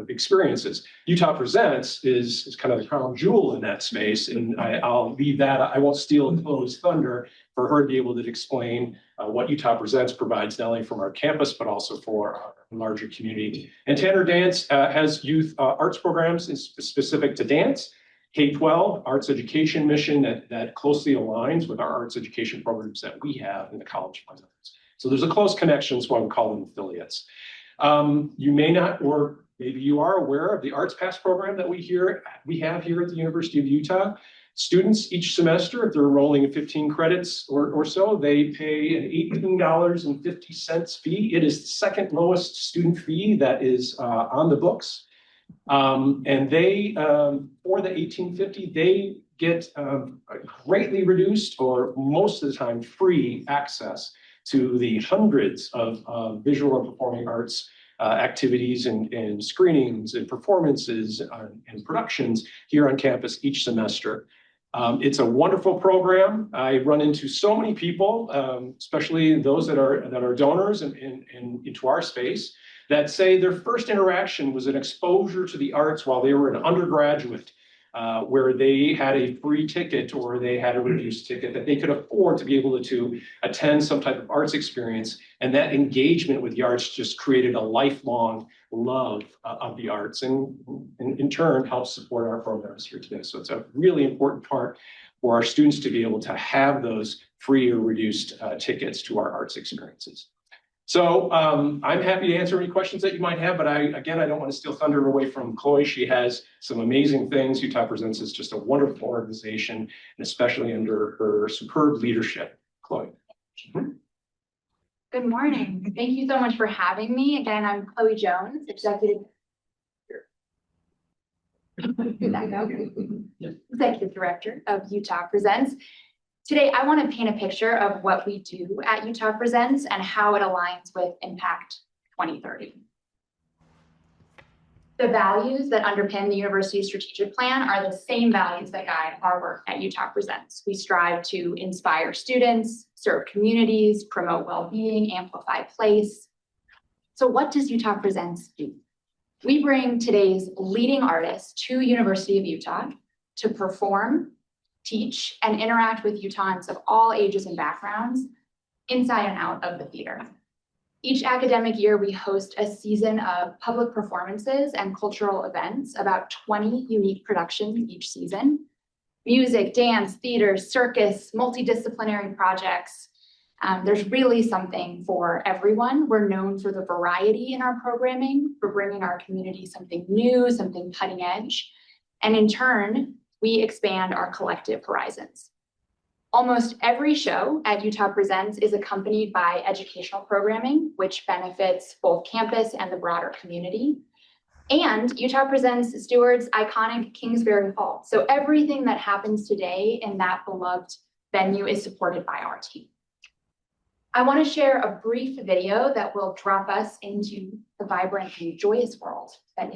experiences. Utah Presents is kind of the crown jewel in that space, and I'll leave that. I won't steal Chloe's thunder for her to be able to explain what Utah Presents provides, not only from our campus, but also for our larger community. And Tanner Dance has youth arts programs specific to dance, K-12 arts education mission that closely aligns with our arts education programs that we have in the College of Fine Arts. So there's a close connection, so I would call them affiliates. You may not, or maybe you are aware of the Arts Pass program that we have here at the University of Utah. Students each semester, if they're enrolling in 15 credits or so, they pay an $18.50 fee. It is the second lowest student fee that is on the books. And they, for the $18.50, they get greatly reduced or most of the time free access to the hundreds of visual and performing arts activities and screenings and performances and productions here on campus each semester. It's a wonderful program. I run into so many people, especially those that are donors and into our space, that say their first interaction was an exposure to the arts while they were an undergraduate, where they had a free ticket or they had a reduced ticket that they could afford to be able to attend some type of arts experience. And that engagement with the arts just created a lifelong love of the arts and in turn helps support our programs here today. So it's a really important part for our students to be able to have those free or reduced tickets to our arts experiences. So I'm happy to answer any questions that you might have, but I don't want to steal thunder away from Chloe. She has some amazing things. Utah Presents is just a wonderful organization, and especially under her superb leadership. Chloe. Good morning. Thank you so much for having me. Again, I'm Chloe Jones, Executive Director of Utah Presents. Today, I want to paint a picture of what we do at Utah Presents and how it aligns with Impact 2030. The values that underpin the university's strategic plan are the same values that guide our work at Utah Presents. We strive to inspire students, serve communities, promote well-being, amplify place. So what does Utah Presents do? We bring today's leading artists to University of Utah to perform, teach, and interact with Utahns of all ages and backgrounds inside and out of the theater. Each academic year, we host a season of public performances and cultural events, about 20 unique productions each season. Music, dance, theater, circus, multidisciplinary projects. There's really something for everyone. We're known for the variety in our programming, for bringing our community something new, something cutting edge. And in turn, we expand our collective horizons. Almost every show at Utah Presents is accompanied by educational programming, which benefits both campus and the broader community. And Utah Presents stewards iconic Kingsbury Hall. So everything that happens today in that beloved venue is supported by our team. I want to share a brief video that will drop us into the vibrant and joyous world that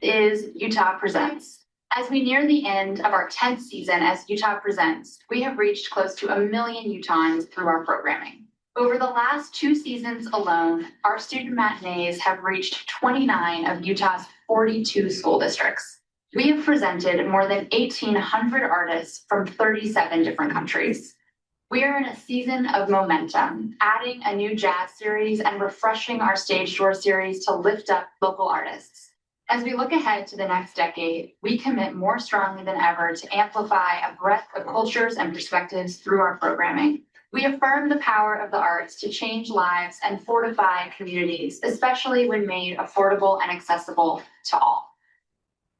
is Utah Presents. As we near the end of our 10th season as Utah Presents, we have reached close to 1 million Utahns through our programming. Over the last 2 seasons alone, our student matinees have reached 29 of Utah's 42 school districts. We have presented more than 1,800 artists from 37 different countries. We are in a season of momentum, adding a new jazz series and refreshing our stage door series to lift up local artists. As we look ahead to the next decade, we commit more strongly than ever to amplify a breadth of cultures and perspectives through our programming. We affirm the power of the arts to change lives and fortify communities, especially when made affordable and accessible to all.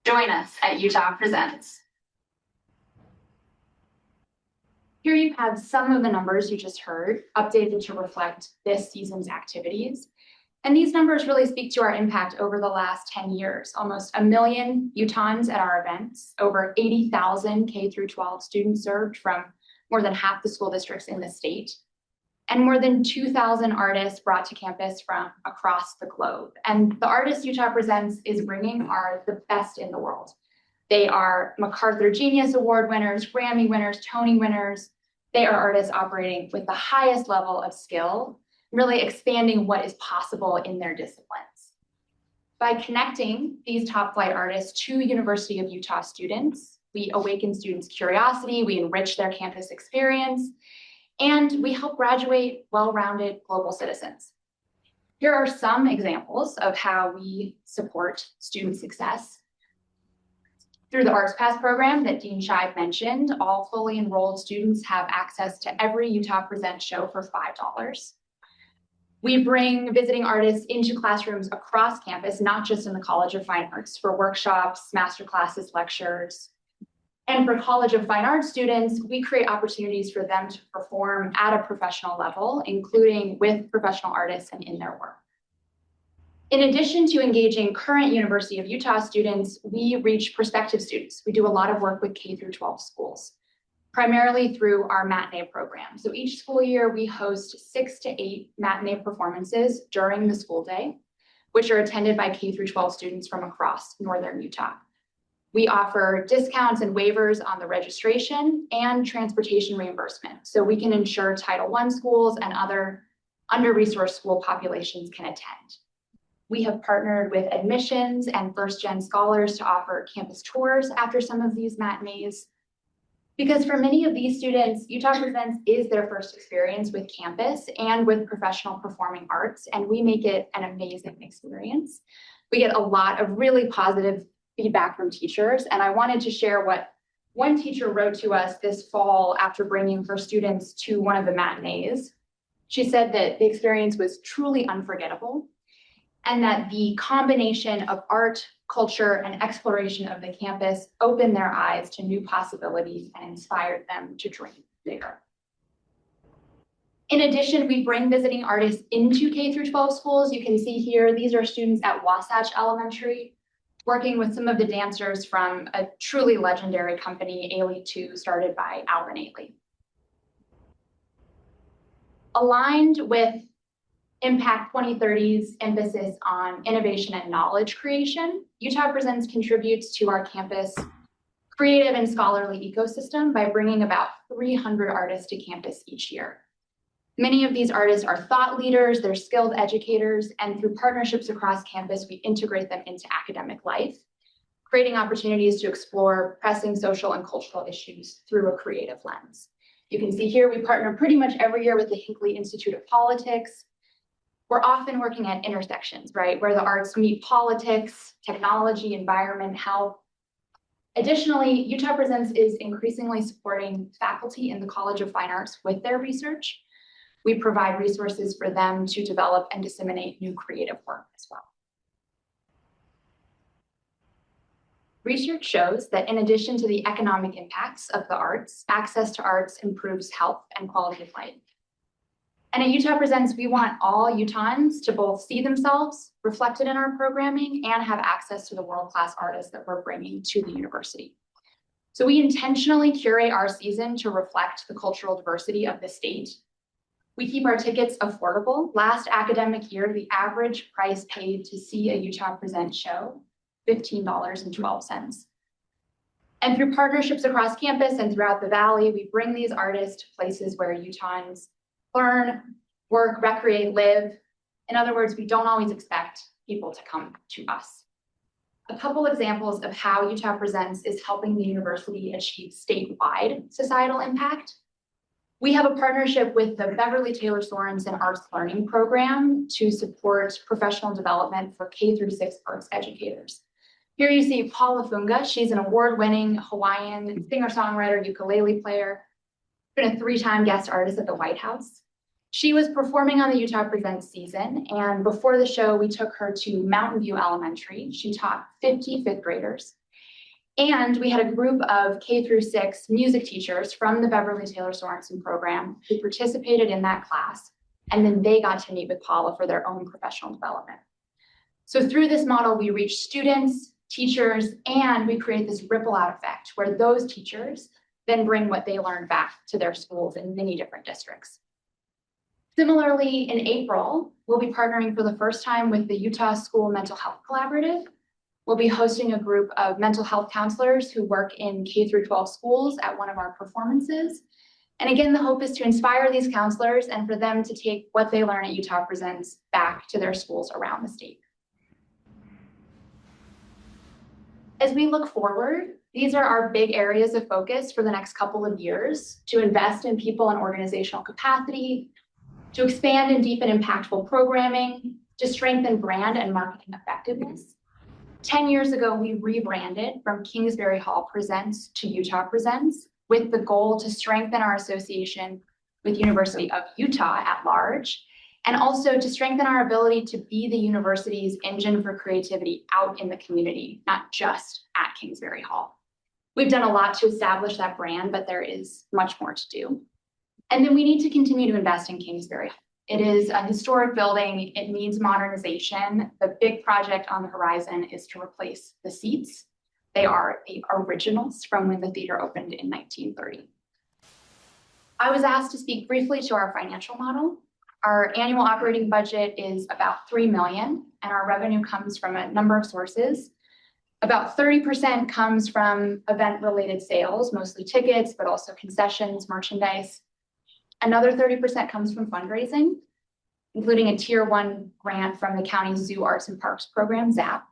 Join us at Utah Presents. Here you have some of the numbers you just heard, updated to reflect this season's activities. And these numbers really speak to our impact over the last 10 years. Almost 1 million Utahns at our events, over 80,000 K through 12 students served from more than half the school districts in the state, and more than 2,000 artists brought to campus from across the globe. And the artists Utah Presents is bringing are the best in the world. They are MacArthur Genius Award winners, Grammy winners, Tony winners. They are artists operating with the highest level of skill, really expanding what is possible in their disciplines. By connecting these top flight artists to University of Utah students, we awaken students' curiosity, we enrich their campus experience, and we help graduate well-rounded global citizens. Here are some examples of how we support student success. Through the Arts Pass program that Dean Shive mentioned, all fully enrolled students have access to every Utah Presents show for $5. We bring visiting artists into classrooms across campus, not just in the College of Fine Arts, for workshops, masterclasses, lectures. And for College of Fine Arts students, we create opportunities for them to perform at a professional level, including with professional artists and in their work. In addition to engaging current University of Utah students, we reach prospective students. We do a lot of work with K through 12 schools, primarily through our matinee program. So each school year, we host 6 to 8 matinee performances during the school day, which are attended by K through 12 students from across Northern Utah. We offer discounts and waivers on the registration and transportation reimbursement, so we can ensure Title I schools and other under-resourced school populations can attend. We have partnered with admissions and first-gen scholars to offer campus tours after some of these matinees. Because for many of these students, Utah Presents is their first experience with campus and with professional performing arts, and we make it an amazing experience. We get a lot of really positive feedback from teachers, and I wanted to share what one teacher wrote to us this fall after bringing her students to one of the matinees. She said that the experience was truly unforgettable and that the combination of art, culture, and exploration of the campus opened their eyes to new possibilities and inspired them to dream bigger. In addition, we bring visiting artists into K through 12 schools. You can see here, these are students at Wasatch Elementary, working with some of the dancers from a truly legendary company, Ailey 2, started by Alan Ailey. Aligned with Impact 2030's emphasis on innovation and knowledge creation, Utah Presents contributes to our campus creative and scholarly ecosystem by bringing about 300 artists to campus each year. Many of these artists are thought leaders, they're skilled educators, and through partnerships across campus, we integrate them into academic life, creating opportunities to explore pressing social and cultural issues through a creative lens. You can see here, we partner pretty much every year with the Hinckley Institute of Politics. We're often working at intersections, right, where the arts meet politics, technology, environment, health. Additionally, Utah Presents is increasingly supporting faculty in the College of Fine Arts with their research. We provide resources for them to develop and disseminate new creative work as well. Research shows that in addition to the economic impacts of the arts, access to arts improves health and quality of life. And at Utah Presents, we want all Utahns to both see themselves reflected in our programming and have access to the world-class artists that we're bringing to the university. So we intentionally curate our season to reflect the cultural diversity of the state. We keep our tickets affordable. Last academic year, the average price paid to see a Utah Presents show, $15.12. And through partnerships across campus and throughout the valley, we bring these artists to places where Utahns learn, work, recreate, live. In other words, we don't always expect people to come to us. A couple examples of how Utah Presents is helping the university achieve statewide societal impact. We have a partnership with the Beverly Taylor Sorensen Arts Learning Program to support professional development for K through 6 arts educators. Here you see Paula Funga. She's an award-winning Hawaiian singer-songwriter, ukulele player, been a 3-time guest artist at the White House. She was performing on the Utah Presents season, and before the show, we took her to Mountain View Elementary. She taught 50 fifth graders. And we had a group of K through 6 music teachers from the Beverly Taylor Sorensen program who participated in that class. And then they got to meet with Paula for their own professional development. So through this model, we reach students, teachers, and we create this ripple out effect where those teachers then bring what they learned back to their schools in many different districts. Similarly, in April, we'll be partnering for the first time with the Utah School Mental Health Collaborative. We'll be hosting a group of mental health counselors who work in K through 12 schools at one of our performances. And again, the hope is to inspire these counselors and for them to take what they learn at Utah Presents back to their schools around the state. As we look forward, these are our big areas of focus for the next couple of years: to invest in people and organizational capacity, to expand and deepen impactful programming, to strengthen brand and marketing effectiveness. 10 years ago, we rebranded from Kingsbury Hall Presents to Utah Presents with the goal to strengthen our association with University of Utah at large, and also to strengthen our ability to be the university's engine for creativity out in the community, not just at Kingsbury Hall. We've done a lot to establish that brand, but there is much more to do. And then we need to continue to invest in Kingsbury Hall. It is a historic building. It needs modernization. The big project on the horizon is to replace the seats. They are the originals from when the theater opened in 1930. I was asked to speak briefly to our financial model. Our annual operating budget is about $3 million, and our revenue comes from a number of sources. About 30% comes from event-related sales, mostly tickets, but also concessions, merchandise. Another 30% comes from fundraising, including a Tier 1 grant from the county's Zoo Arts and Parks program, ZAP.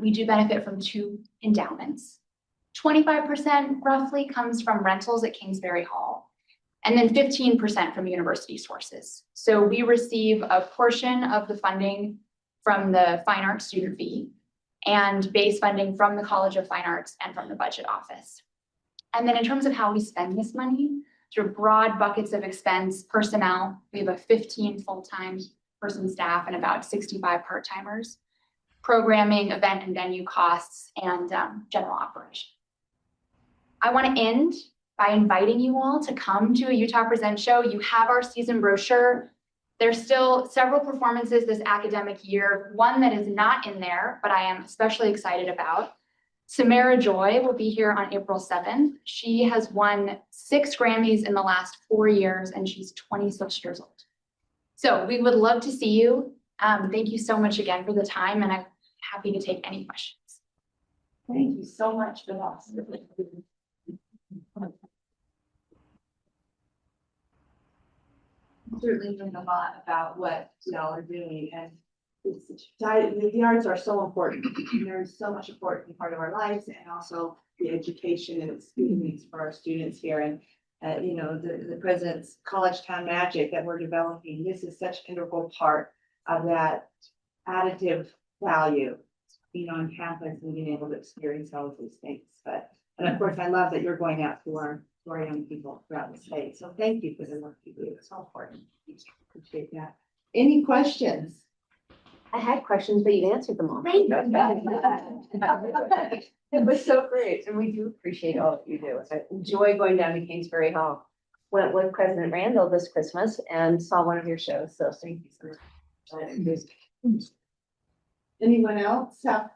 We do benefit from 2 endowments. 25% roughly comes from rentals at Kingsbury Hall, and then 15% from university sources. So we receive a portion of the funding from the Fine Arts student fee and base funding from the College of Fine Arts and from the budget office. And then in terms of how we spend this money, through broad buckets of expense, personnel. We have a 15 full-time person staff and about 65 part-timers, programming, event and venue costs, and general operation. I want to end by inviting you all to come to a Utah Present show. You have our season brochure. There's still several performances this academic year. One that is not in there, but I am especially excited about. Samara Joy will be here on April 7th. She has won 6 Grammys in the last 4 years, and she's 26 years old. So we would love to see you. Thank you so much again for the time, and I'm happy to take any questions. Thank you so much for that. Certainly learned a lot about what y'all are doing, and the arts are so important. They're so much important part of our lives, and also the education and experience for our students here. And you know, the president's College Town Magic that we're developing, this is such an integral part of that additive value being on campus and being able to experience all of these things. And of course, I love that you're going out to our young people throughout the state. So thank you for the work you do. It's so important. Appreciate that. Any questions? I had questions, but you answered them all. Thank you. It was so great, and we do appreciate all that you do. I enjoy going down to Kingsbury Hall. Went with President Randall this Christmas and saw one of your shows, so thank you so much. Anyone else have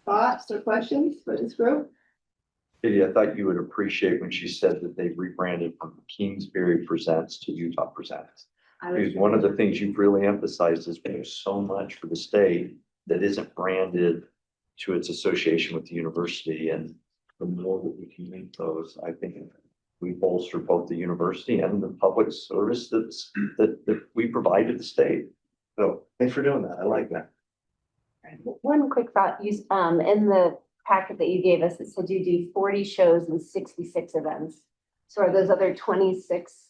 thoughts or questions for this group? Katie, I thought you would appreciate when she said that they rebranded from Kingsbury Presents to Utah Presents. Because one of the things you've really emphasized is there's so much for the state that isn't branded to its association with the university. And the more that we can make those, I think we bolster both the university and the public service that we provide to the state. So thanks for doing that. I like that. One quick thought, you, in the packet that you gave us, it said you do 40 shows and 66 events. So are those other 26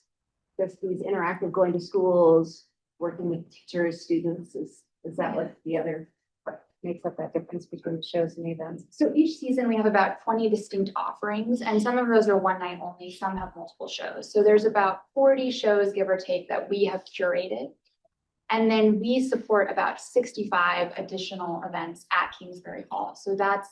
just these interactive going to schools, working with teachers, students? Is that what the other, what makes up that difference between the shows and the events? So each season we have about 20 distinct offerings, and some of those are one night only, some have multiple shows. So there's about 40 shows, give or take, that we have curated. And then we support about 65 additional events at Kingsbury Hall. So that's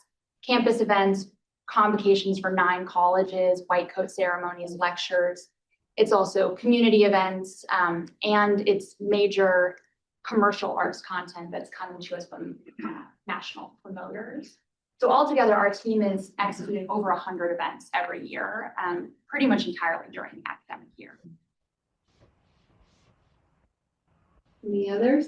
campus events, convocations for 9 colleges, white coat ceremonies, lectures. It's also community events, and it's major commercial arts content that's coming to us from national promoters. So altogether, our team is executing over 100 events every year, pretty much entirely during the academic year. Any others?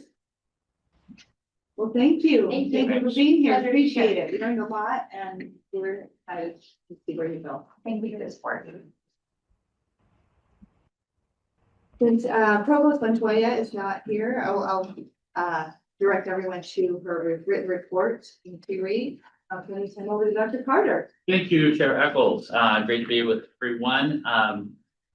Well, thank you. Thank you for being here. Appreciate it. We learned a lot, and we're excited to see where you go. Thank you for this work. Since Provost Montoya is not here, I'll direct everyone to her written report to read. I'm going to send over to Dr. Carter. Thank you, Chair Eccles. Great to be with everyone.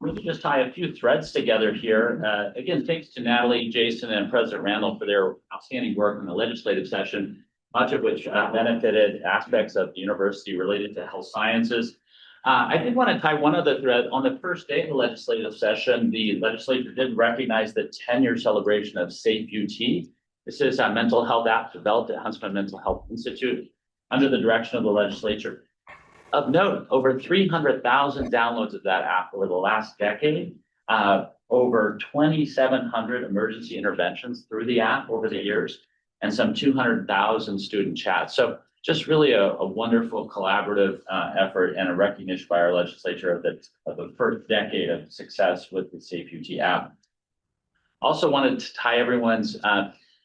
We're going to just tie a few threads together here. Again, thanks to Natalie, Jason, and President Randall for their outstanding work in the legislative session, much of which benefited aspects of the university related to health sciences. I did want to tie one other thread. On the first day of the legislative session, the legislature did recognize the 10-year celebration of Safe UT. This is a mental health app developed at Huntsman Mental Health Institute under the direction of the legislature. Of note, over 300,000 downloads of that app over the last decade, over 2,700 emergency interventions through the app over the years, and some 200,000 student chats. So just really a wonderful collaborative effort and a recognition by our legislature of the first decade of success with the Safe UT app. Also wanted to tie everyone's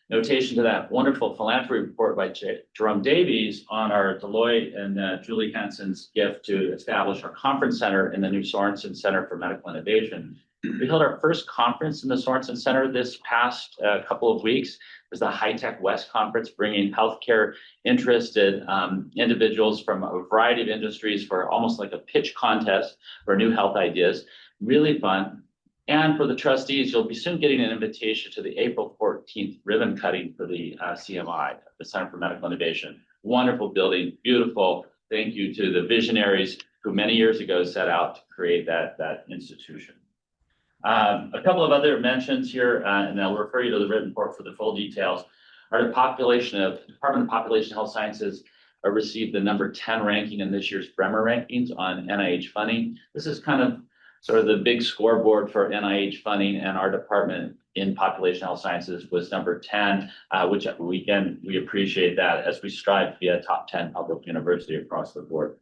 notation to that wonderful philanthropy report by Jerome Davies on our Deloitte and Julie Hansen's gift to establish our conference center in the new Sorensen Center for Medical Innovation. We held our first conference in the Sorensen Center this past couple of weeks. It was the High Tech West Conference, bringing healthcare interested individuals from a variety of industries for almost like a pitch contest for new health ideas. Really fun. And for the trustees, you'll be soon getting an invitation to the April 14th ribbon cutting for the CMI, the Center for Medical Innovation. Wonderful building, beautiful. Thank you to the visionaries who many years ago set out to create that institution. A couple of other mentions here, and I'll refer you to the written report for the full details. Our Department of Population Health Sciences received the number 10 ranking in this year's Bremer rankings on NIH funding. This is kind of sort of the big scoreboard for NIH funding, and our department in Population Health Sciences was number 10, which we appreciate that as we strive to be a top 10 public university across the board.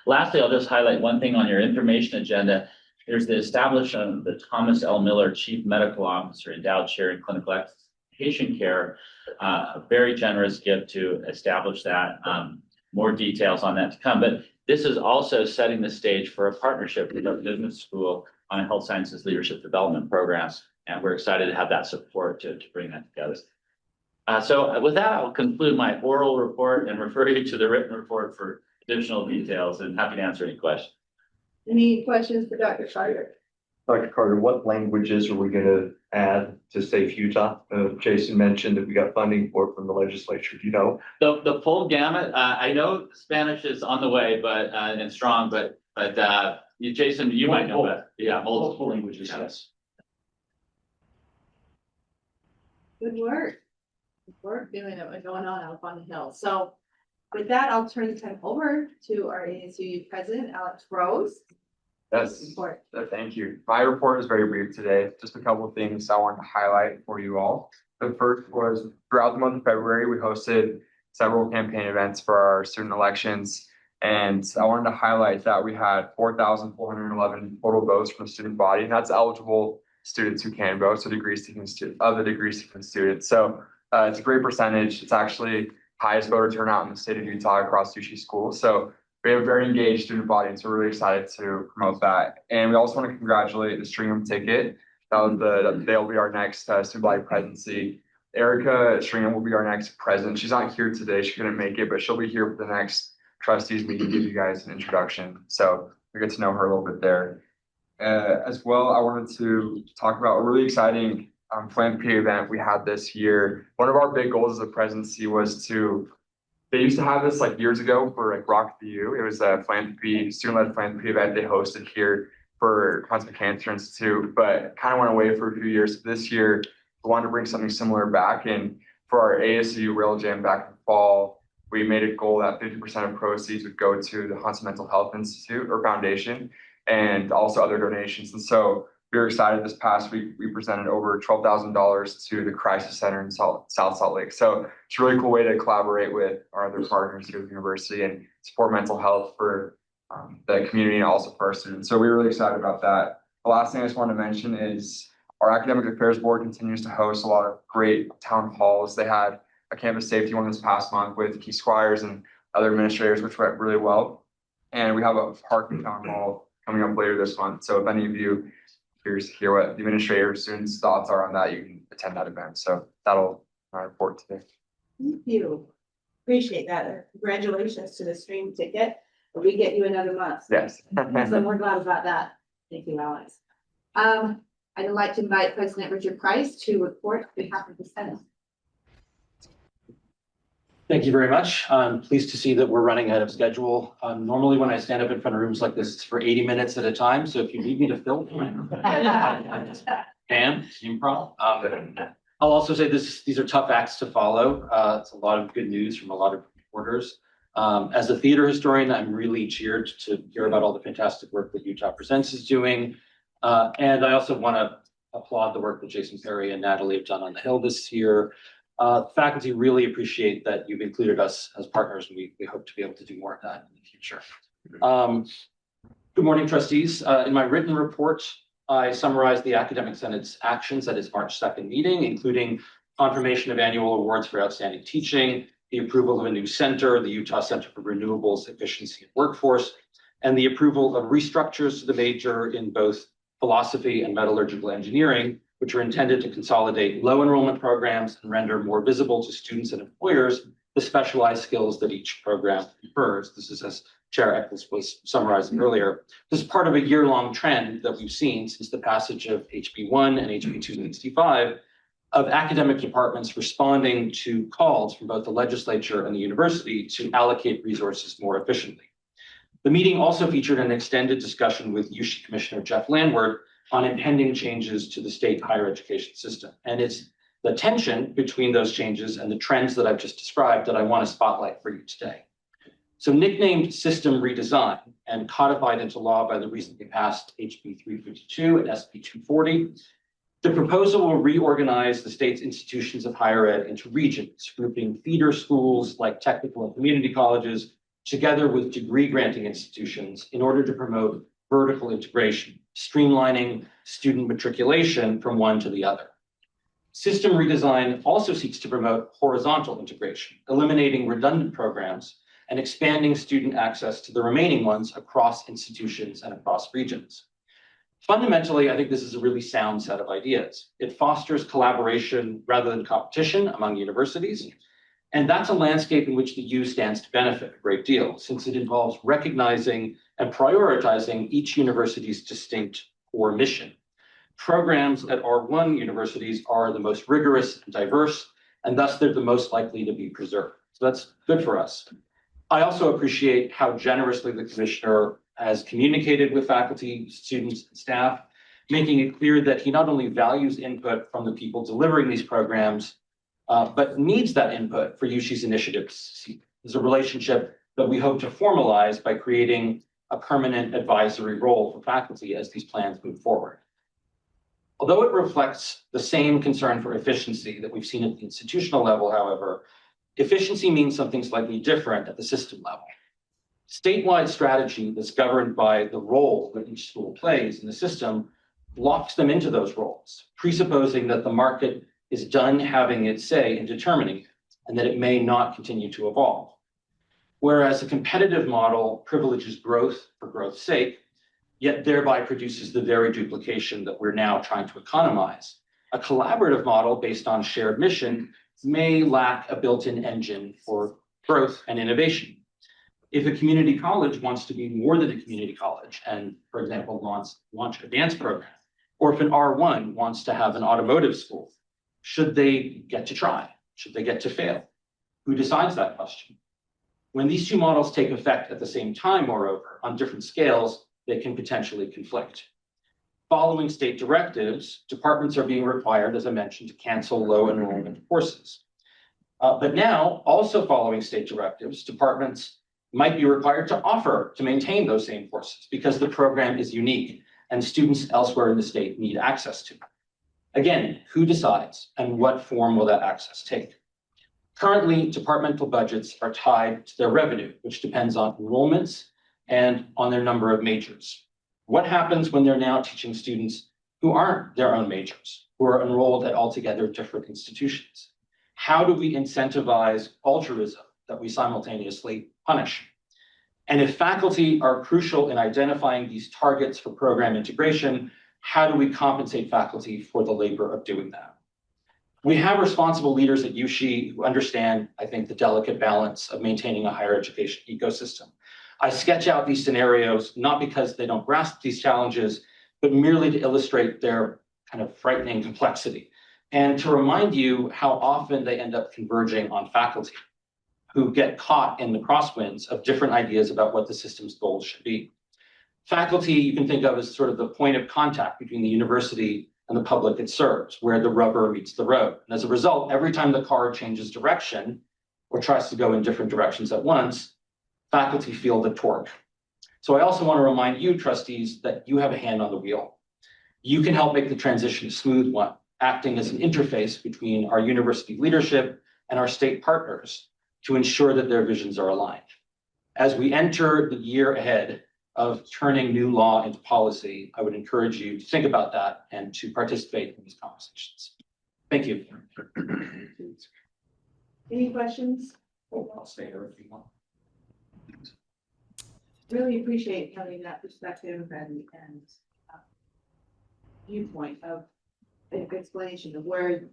Lastly, I'll just highlight one thing on your information agenda. There's the establishment of the Thomas L. Miller Chief Medical Officer Endowed Chair in Clinical Patient Care, a very generous gift to establish that. More details on that to come. But this is also setting the stage for a partnership with our business school on a health sciences leadership development program. And we're excited to have that support to bring that together. So with that, I'll conclude my oral report and refer you to the written report for additional details, and happy to answer any questions. Any questions for Dr. Carter? Dr. Carter, what languages are we going to add to Safe Utah? Jason mentioned that we got funding for it from the legislature. Do you know? The full gamut. I know Spanish is on the way, but and strong, but Jason, you might know that. Yeah, multiple languages. Yes. Good work. Good work doing it, what's going on up on the hill. So with that, I'll turn the time over to our ASU president, Alex Rose. Yes, thank you. My report is very brief today. Just a couple of things I wanted to highlight for you all. The first was throughout the month of February, we hosted several campaign events for our student elections. And I wanted to highlight that we had 4,411 total votes from the student body, and that's eligible students who can vote, so degree-seeking students. So it's a great percentage. It's actually highest voter turnout in the state of Utah across UC schools. So we have a very engaged student body, and so we're really excited to promote that. And we also want to congratulate the Stringham ticket. They'll be our next student body presidency. Erica Stringham will be our next president. She's not here today. She couldn't make it, but she'll be here for the next trustees meeting to give you guys an introduction. So we get to know her a little bit there. As well, I wanted to talk about a really exciting philanthropy event we had this year. One of our big goals as a presidency was they used to have this like years ago for like Rock the U. It was a student-led philanthropy event they hosted here for Huntsman Cancer Institute, but kind of went away for a few years. This year, we wanted to bring something similar back. And for our ASU Rail Jam back in the fall, we made a goal that 50% of proceeds would go to the Huntsman Mental Health Institute or Foundation, and also other donations. And so we were excited this past week, we presented over $12,000 to the Crisis Center in South Salt Lake. So it's a really cool way to collaborate with our other partners here at the university and support mental health for the community and also for our students. So we're really excited about that. The last thing I just wanted to mention is our Academic Affairs Board continues to host a lot of great town halls. They had a campus safety one this past month with Key Squires and other administrators, which went really well. And we have a parking town hall coming up later this month. So if any of you curious to hear what the administrator students' thoughts are on that, you can attend that event. So that'll my report today. Thank you. Appreciate that. Congratulations to the stream ticket. We get you another month. Yes. So we're glad about that. Thank you, Alex. I'd like to invite President Richard Price to report on behalf of the Senate. Thank you very much. I'm pleased to see that we're running ahead of schedule. Normally when I stand up in front of rooms like this, it's for 80 minutes at a time. So if you need me to fill, same problem. I'll also say these are tough acts to follow. It's a lot of good news from a lot of reporters. As a theater historian, I'm really cheered to hear about all the fantastic work that Utah Presents is doing. And I also want to applaud the work that Jason Perry and Natalie have done on the Hill this year. Faculty really appreciate that you've included us as partners, and we hope to be able to do more of that in the future. Good morning, trustees. In my written report, I summarized the Academic Senate's actions at its March 2nd meeting, including confirmation of annual awards for outstanding teaching, the approval of a new center, the Utah Center for Renewables, Efficiency, and Workforce, and the approval of restructures to the major in both philosophy and metallurgical engineering, which are intended to consolidate low enrollment programs and render more visible to students and employers the specialized skills that each program confers. This is, as Chair Eccles was summarizing earlier, this is part of a year-long trend that we've seen since the passage of HB 1 and HB 265 of academic departments responding to calls from both the legislature and the university to allocate resources more efficiently. The meeting also featured an extended discussion with USHE Commissioner Jeff Landward on impending changes to the state higher education system. And it's the tension between those changes and the trends that I've just described that I want to spotlight for you today. So nicknamed system redesign and codified into law by the recently passed HB 352 and SB 240, the proposal will reorganize the state's institutions of higher ed into regions, grouping feeder schools like technical and community colleges together with degree granting institutions in order to promote vertical integration, streamlining student matriculation from one to the other. System redesign also seeks to promote horizontal integration, eliminating redundant programs and expanding student access to the remaining ones across institutions and across regions. Fundamentally, I think this is a really sound set of ideas. It fosters collaboration rather than competition among universities. And that's a landscape in which the U stands to benefit a great deal, since it involves recognizing and prioritizing each university's distinct core mission. Programs at R1 universities are the most rigorous and diverse, and thus they're the most likely to be preserved. So that's good for us. I also appreciate how generously the commissioner has communicated with faculty, students, and staff, making it clear that he not only values input from the people delivering these programs, but needs that input for USHE's initiatives. There's a relationship that we hope to formalize by creating a permanent advisory role for faculty as these plans move forward. Although it reflects the same concern for efficiency that we've seen at the institutional level, however, efficiency means something slightly different at the system level. Statewide strategy that's governed by the role that each school plays in the system locks them into those roles, presupposing that the market is done having its say in determining it, and that it may not continue to evolve. Whereas a competitive model privileges growth for growth's sake, yet thereby produces the very duplication that we're now trying to economize. A collaborative model based on shared mission may lack a built-in engine for growth and innovation. If a community college wants to be more than a community college and, for example, launch a dance program, or if an R1 wants to have an automotive school, should they get to try? Should they get to fail? Who decides that question? When these two models take effect at the same time, moreover, on different scales, they can potentially conflict. Following state directives, departments are being required, as I mentioned, to cancel low enrollment courses. But now, also following state directives, departments might be required to offer to maintain those same courses because the program is unique and students elsewhere in the state need access to it. Again, who decides and what form will that access take? Currently, departmental budgets are tied to their revenue, which depends on enrollments and on their number of majors. What happens when they're now teaching students who aren't their own majors, who are enrolled at altogether different institutions? How do we incentivize altruism that we simultaneously punish? And if faculty are crucial in identifying these targets for program integration, how do we compensate faculty for the labor of doing that? We have responsible leaders at USHE who understand, I think, the delicate balance of maintaining a higher education ecosystem. I sketch out these scenarios not because they don't grasp these challenges, but merely to illustrate their kind of frightening complexity and to remind you how often they end up converging on faculty who get caught in the crosswinds of different ideas about what the system's goals should be. Faculty you can think of as sort of the point of contact between the university and the public it serves, where the rubber meets the road. And as a result, every time the car changes direction or tries to go in different directions at once, faculty feel the torque. So I also want to remind you, trustees, that you have a hand on the wheel. You can help make the transition a smooth one, acting as an interface between our university leadership and our state partners to ensure that their visions are aligned. As we enter the year ahead of turning new law into policy, I would encourage you to think about that and to participate in these conversations. Thank you. Any questions? I'll stay here if you want. Really appreciate having that perspective and viewpoint of explanation of where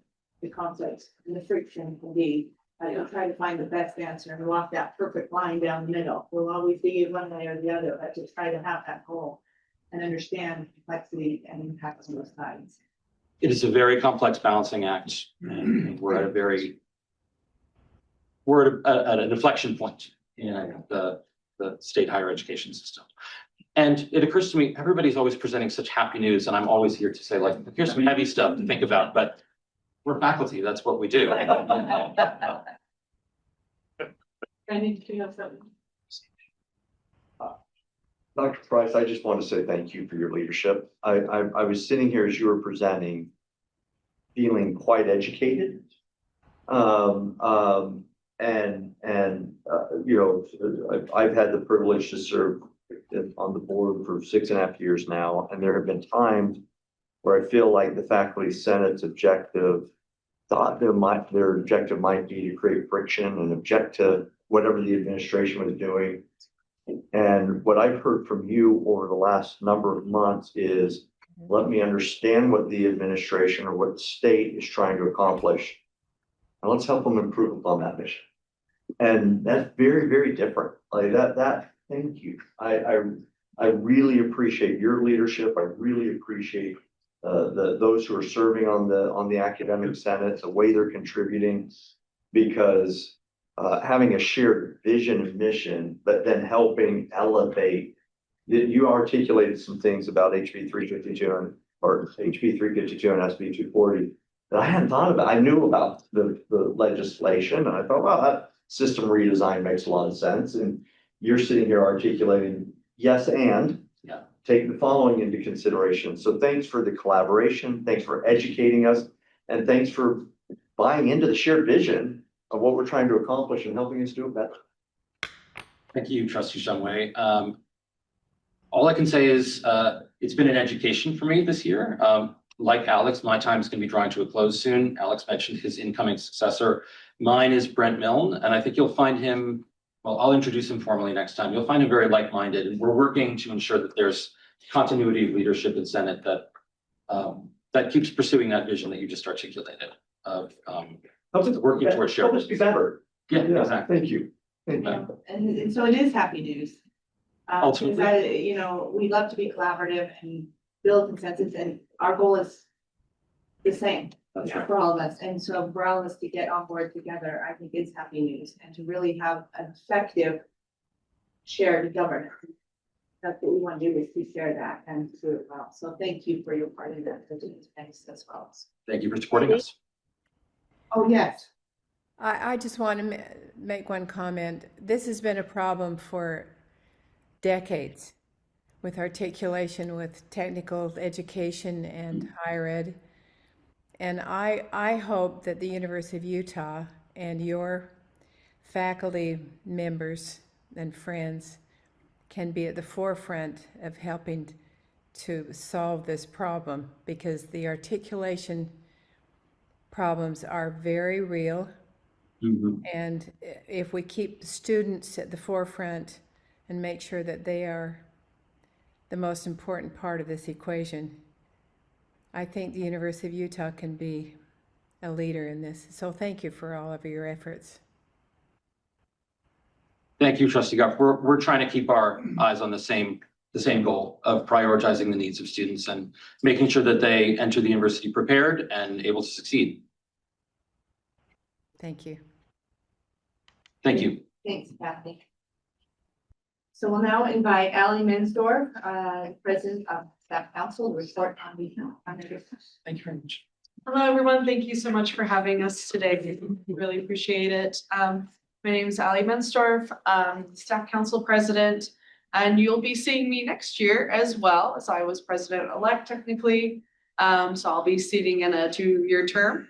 the conflicts and the friction can be. I don't try to find the best answer and walk that perfect line down the middle. We'll always be one way or the other, but to try to have that goal and understand complexity and impact on both sides. It is a very complex balancing act, and we're at an inflection point in the the state higher education system. And it occurs to me, everybody's always presenting such happy news, and I'm always here to say, like, here's some heavy stuff to think about, but we're faculty, that's what we do. I need to have something. Dr. Price, I just want to say thank you for your leadership. I was sitting here as you were presenting, feeling quite educated. I've had the privilege to serve on the board for 6.5 years now, and there have been times where I feel like the faculty senate's objective their objective might be to create friction and object to whatever the administration was doing. And what I've heard from you over the last number of months is, let me understand what the administration or what the state is trying to accomplish, and let's help them improve upon that mission. And that's very, very different. Like that, thank you. I really appreciate your leadership. I really appreciate those who are serving on the academic senate, the way they're contributing, because having a shared vision and mission, but then helping elevate. You articulated some things about HB 352 or HB 352 and SB 240 that I hadn't thought about. I knew about the legislation, and I thought, well, that system redesign makes a lot of sense. And you're sitting here articulating, yes, and take the following into consideration. So thanks for the collaboration. Thanks for educating us. And thanks for buying into the shared vision of what we're trying to accomplish and helping us do it better. Thank you, Trustee Shumway. All I can say is it's been an education for me this year. Like Alex, my time is going to be drawing to a close soon. Alex mentioned his incoming successor. Mine is Brent Milne, and I think you'll find him, well, I'll introduce him formally next time. You'll find him very like-minded, and we're working to ensure that there's continuity of leadership in Senate that keeps pursuing that vision that you just articulated of working towards shared. Help us be better. Yeah, exactly. Thank you. Thank you. And so it is happy news. Ultimately. We love to be collaborative and build consensus, and our goal is the same for all of us. And so for all of us to get on board together, I think is happy news, and to really have an effective shared governance. That's what we want to do, is to share that and do it well. So thank you for your part in that. Thanks as well. Thank you for supporting us. Oh, yes. I just want to make one comment. This has been a problem for decades with articulation with technical education and higher ed. And I hope that the University of Utah and your faculty members and friends can be at the forefront of helping to solve this problem, because the articulation problems are very real. And if we keep students at the forefront and make sure that they are the most important part of this equation, I think the University of Utah can be a leader in this. So thank you for all of your efforts. Thank you, Trustee Goff. We're trying to keep our eyes on the same goal of prioritizing the needs of students and making sure that they enter the university prepared and able to succeed. Thank you. Thank you. Thanks, Kathy. So we'll now invite Allie Mensdorf, President of Staff Council, to report on the business. Thank you very much. Hello, everyone. Thank you so much for having us today. We really appreciate it. My name is Allie Mensdorf, Staff Council President, and you'll be seeing me next year as well, as I was President-elect technically. So I'll be sitting in a 2-year term.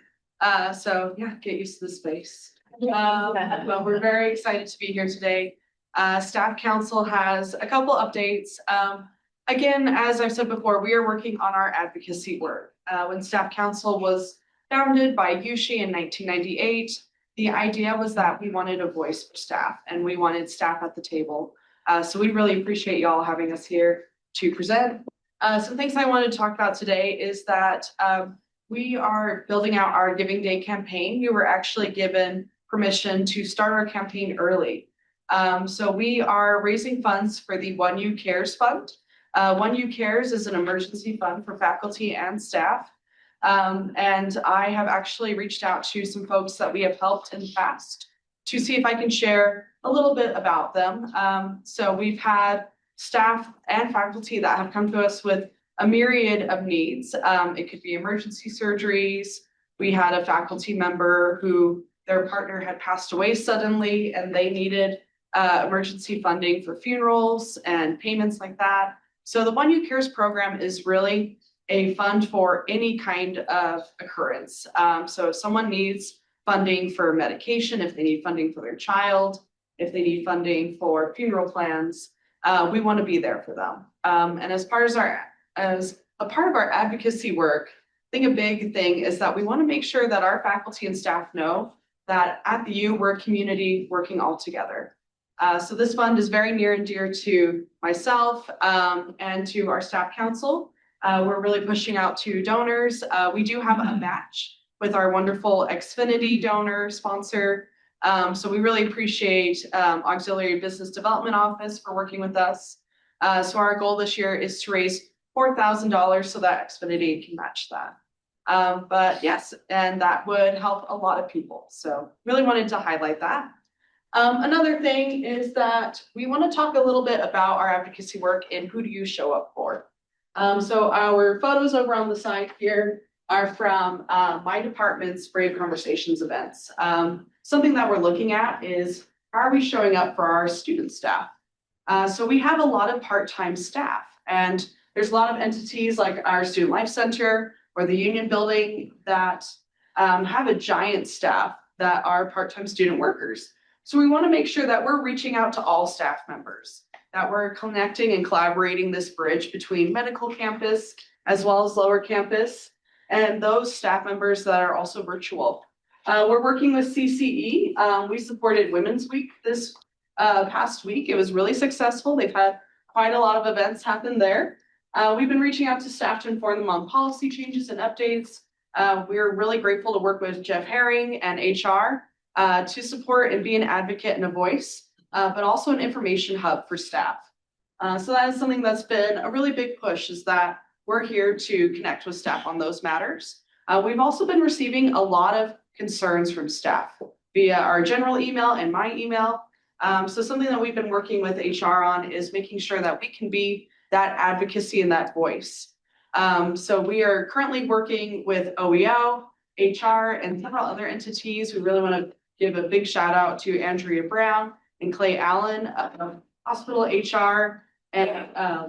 So yeah, get used to the space. But we're very excited to be here today. Staff Council has a couple updates. Again, as I've said before, we are working on our advocacy work. When Staff Council was founded by Yushi in 1998, the idea was that we wanted a voice for staff, and we wanted staff at the table. So we really appreciate y'all having us here to present. Some things I wanted to talk about today is that we are building out our Giving Day campaign. We were actually given permission to start our campaign early. So we are raising funds for the 1U Cares Fund. 1U Cares is an emergency fund for faculty and staff. And I have actually reached out to some folks that we have helped in the past to see if I can share a little bit about them. So we've had staff and faculty that have come to us with a myriad of needs. It could be emergency surgeries. We had a faculty member who their partner had passed away suddenly and they needed emergency funding for funerals and payments like that. So the One You Cares program is really a fund for any kind of occurrence. So if someone needs funding for medication, if they need funding for their child, if they need funding for funeral plans, we want to be there for them. And as a part of our advocacy work, I think a big thing is that we want to make sure that our faculty and staff know that at the U, we're a community working all together. So this fund is very near and dear to myself and to our staff council. We're really pushing out to donors. We do have a match with our wonderful Xfinity donor sponsor. So we really appreciate Auxiliary Business Development Office for working with us. So our goal this year is to raise $4,000 so that Xfinity can match that. But yes, and that would help a lot of people. So really wanted to highlight that. Another thing is that we want to talk a little bit about our advocacy work and who do you show up for. So our photos over on the side here are from my department's Brave Conversations events. Something that we're looking at is, how are we showing up for our student staff? So we have a lot of part-time staff, and there's a lot of entities like our Student Life Center or the Union Building that have a giant staff that are part-time student workers. So we want to make sure that we're reaching out to all staff members, that we're connecting and collaborating this bridge between medical campus as well as lower campus and those staff members that are also virtual. We're working with CCE. We supported Women's Week this past week. It was really successful. They've had quite a lot of events happen there. We've been reaching out to staff to inform them on policy changes and updates. We're really grateful to work with Jeff Herring and HR to support and be an advocate and a voice, but also an information hub for staff. So that is something that's been a really big push, is that we're here to connect with staff on those matters. We've also been receiving a lot of concerns from staff via our general email and my email. So something that we've been working with HR on is making sure that we can be that advocacy and that voice. So we are currently working with OEO, HR, and several other entities. We really want to give a big shout out to Andrea Brown and Clay Allen of Hospital HR and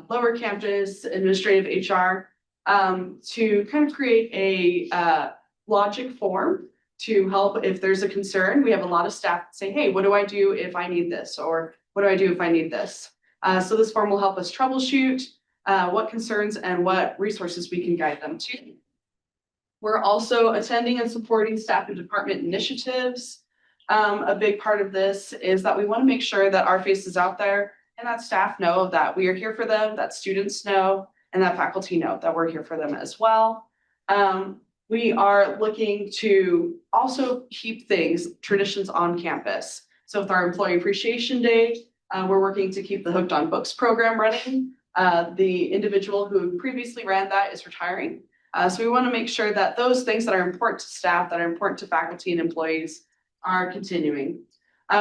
Lower Campus Administrative HR to kind of create a logic form to help if there's a concern. We have a lot of staff that say, hey, what do I do if I need this? Or what do I do if I need this? So this form will help us troubleshoot what concerns and what resources we can guide them to. We're also attending and supporting staff and department initiatives. A big part of this is that we want to make sure that our face is out there and that staff know that we are here for them, that students know, and that faculty know that we're here for them as well. We are looking to also keep traditions on campus. So with our Employee Appreciation Day, we're working to keep the Hooked on Books program running. The individual who previously ran that is retiring. So we want to make sure that those things that are important to staff, that are important to faculty and employees, are continuing.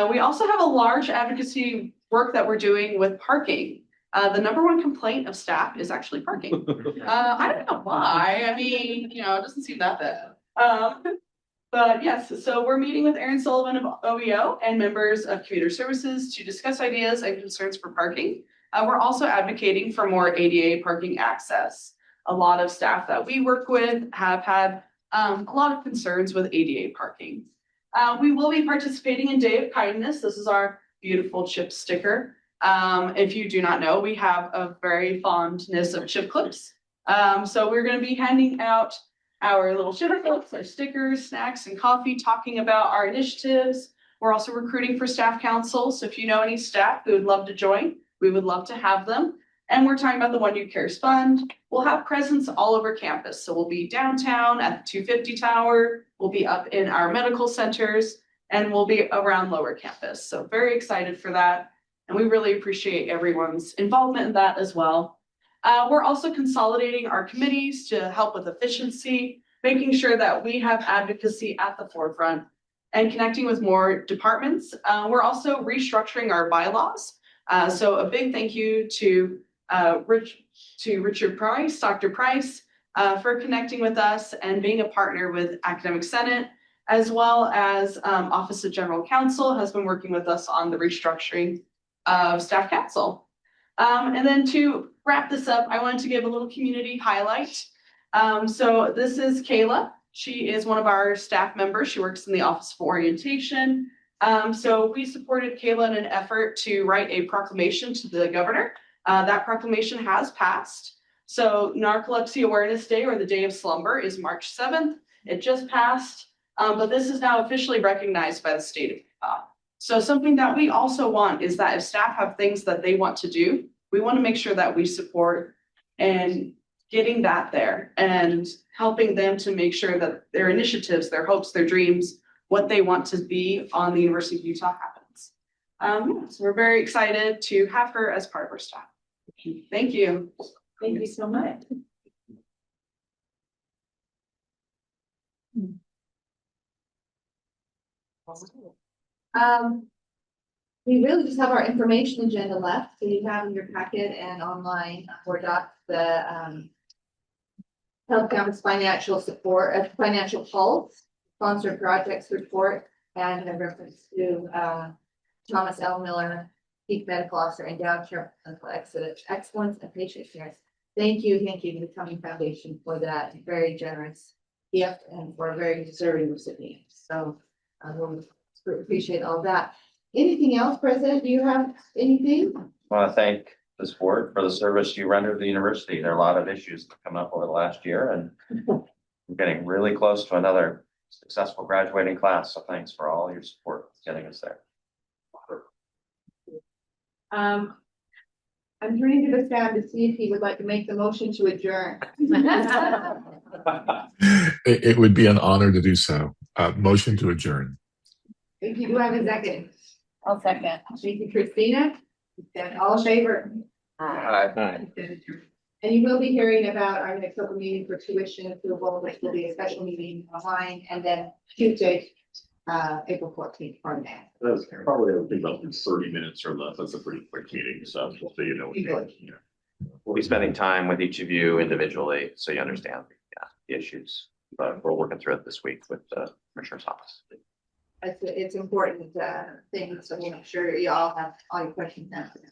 We also have a large advocacy work that we're doing with parking. The number one complaint of staff is actually parking. I don't know why. I mean, it doesn't seem that bad. But yes, so we're meeting with Erin Sullivan of OEO and members of Commuter Services to discuss ideas and concerns for parking. We're also advocating for more ADA parking access. A lot of staff that we work with have had a lot of concerns with ADA parking. We will be participating in Day of Kindness. This is our beautiful chip sticker. If you do not know, we have a very fondness of chip clips. So we're going to be handing out our little chip clips, our stickers, snacks, and coffee, talking about our initiatives. We're also recruiting for staff council. So if you know any staff who would love to join, we would love to have them. And we're talking about the One You Cares Fund. We'll have presence all over campus. So we'll be downtown at the 250 Tower. We'll be up in our medical centers, and we'll be around lower campus. So very excited for that. And we really appreciate everyone's involvement in that as well. We're also consolidating our committees to help with efficiency, making sure that we have advocacy at the forefront. and connecting with more departments. We're also restructuring our bylaws. So a big thank you to Richard Price, Dr. Price, for connecting with us and being a partner with Academic Senate, as well as Office of General Counsel has been working with us on the restructuring of Staff Council. And then to wrap this up, I wanted to give a little community highlight. So this is Kayla. She is one of our staff members. She works in the Office of Orientation. So we supported Kayla in an effort to write a proclamation to the governor. That proclamation has passed. So Narcolepsy Awareness Day, or the Day of Slumber, is March 7th. It just passed, but this is now officially recognized by the state of Utah. So something that we also want is that if staff have things that they want to do, we want to make sure that we support and getting that there and helping them to make sure that their initiatives, their hopes, their dreams, what they want to be on the University of Utah happens. So we're very excited to have her as part of our staff. Thank you. Thank you so much. We really just have our information agenda left, so you have in your packet and online for docs the Health Campus financial support, financial pulse, sponsored projects report, and a reference to Thomas L. Miller, Chief Medical Officer, Endowed Chair of Clinical Excellence and Patient Care. Thank you to the Cumming Foundation for that very generous gift and for a very deserving recipient. So we appreciate all that. Anything else, President? Do you have anything? I want to thank this board for the service you render to the university. There are a lot of issues that come up over the last year, and we're getting really close to another successful graduating class. So thanks for all your support getting us there. I'm turning to the staff to see if he would like to make the motion to adjourn. It would be an honor to do so. Motion to adjourn. If you do have a second. I'll second. Thank you, Christina. All in favor? Aye. And you will be hearing about our next open meeting for tuition approval, which will be a special meeting online, and then Tuesday, April 14th for that. That's probably, I think, about 30 minutes or less. That's a pretty quick meeting, so you know. We'll be spending time with each of you individually, so you understand the issues. But we're working through it this week with the Commissioner's office. It's important thing, so we'll make sure you all have all your questions answered.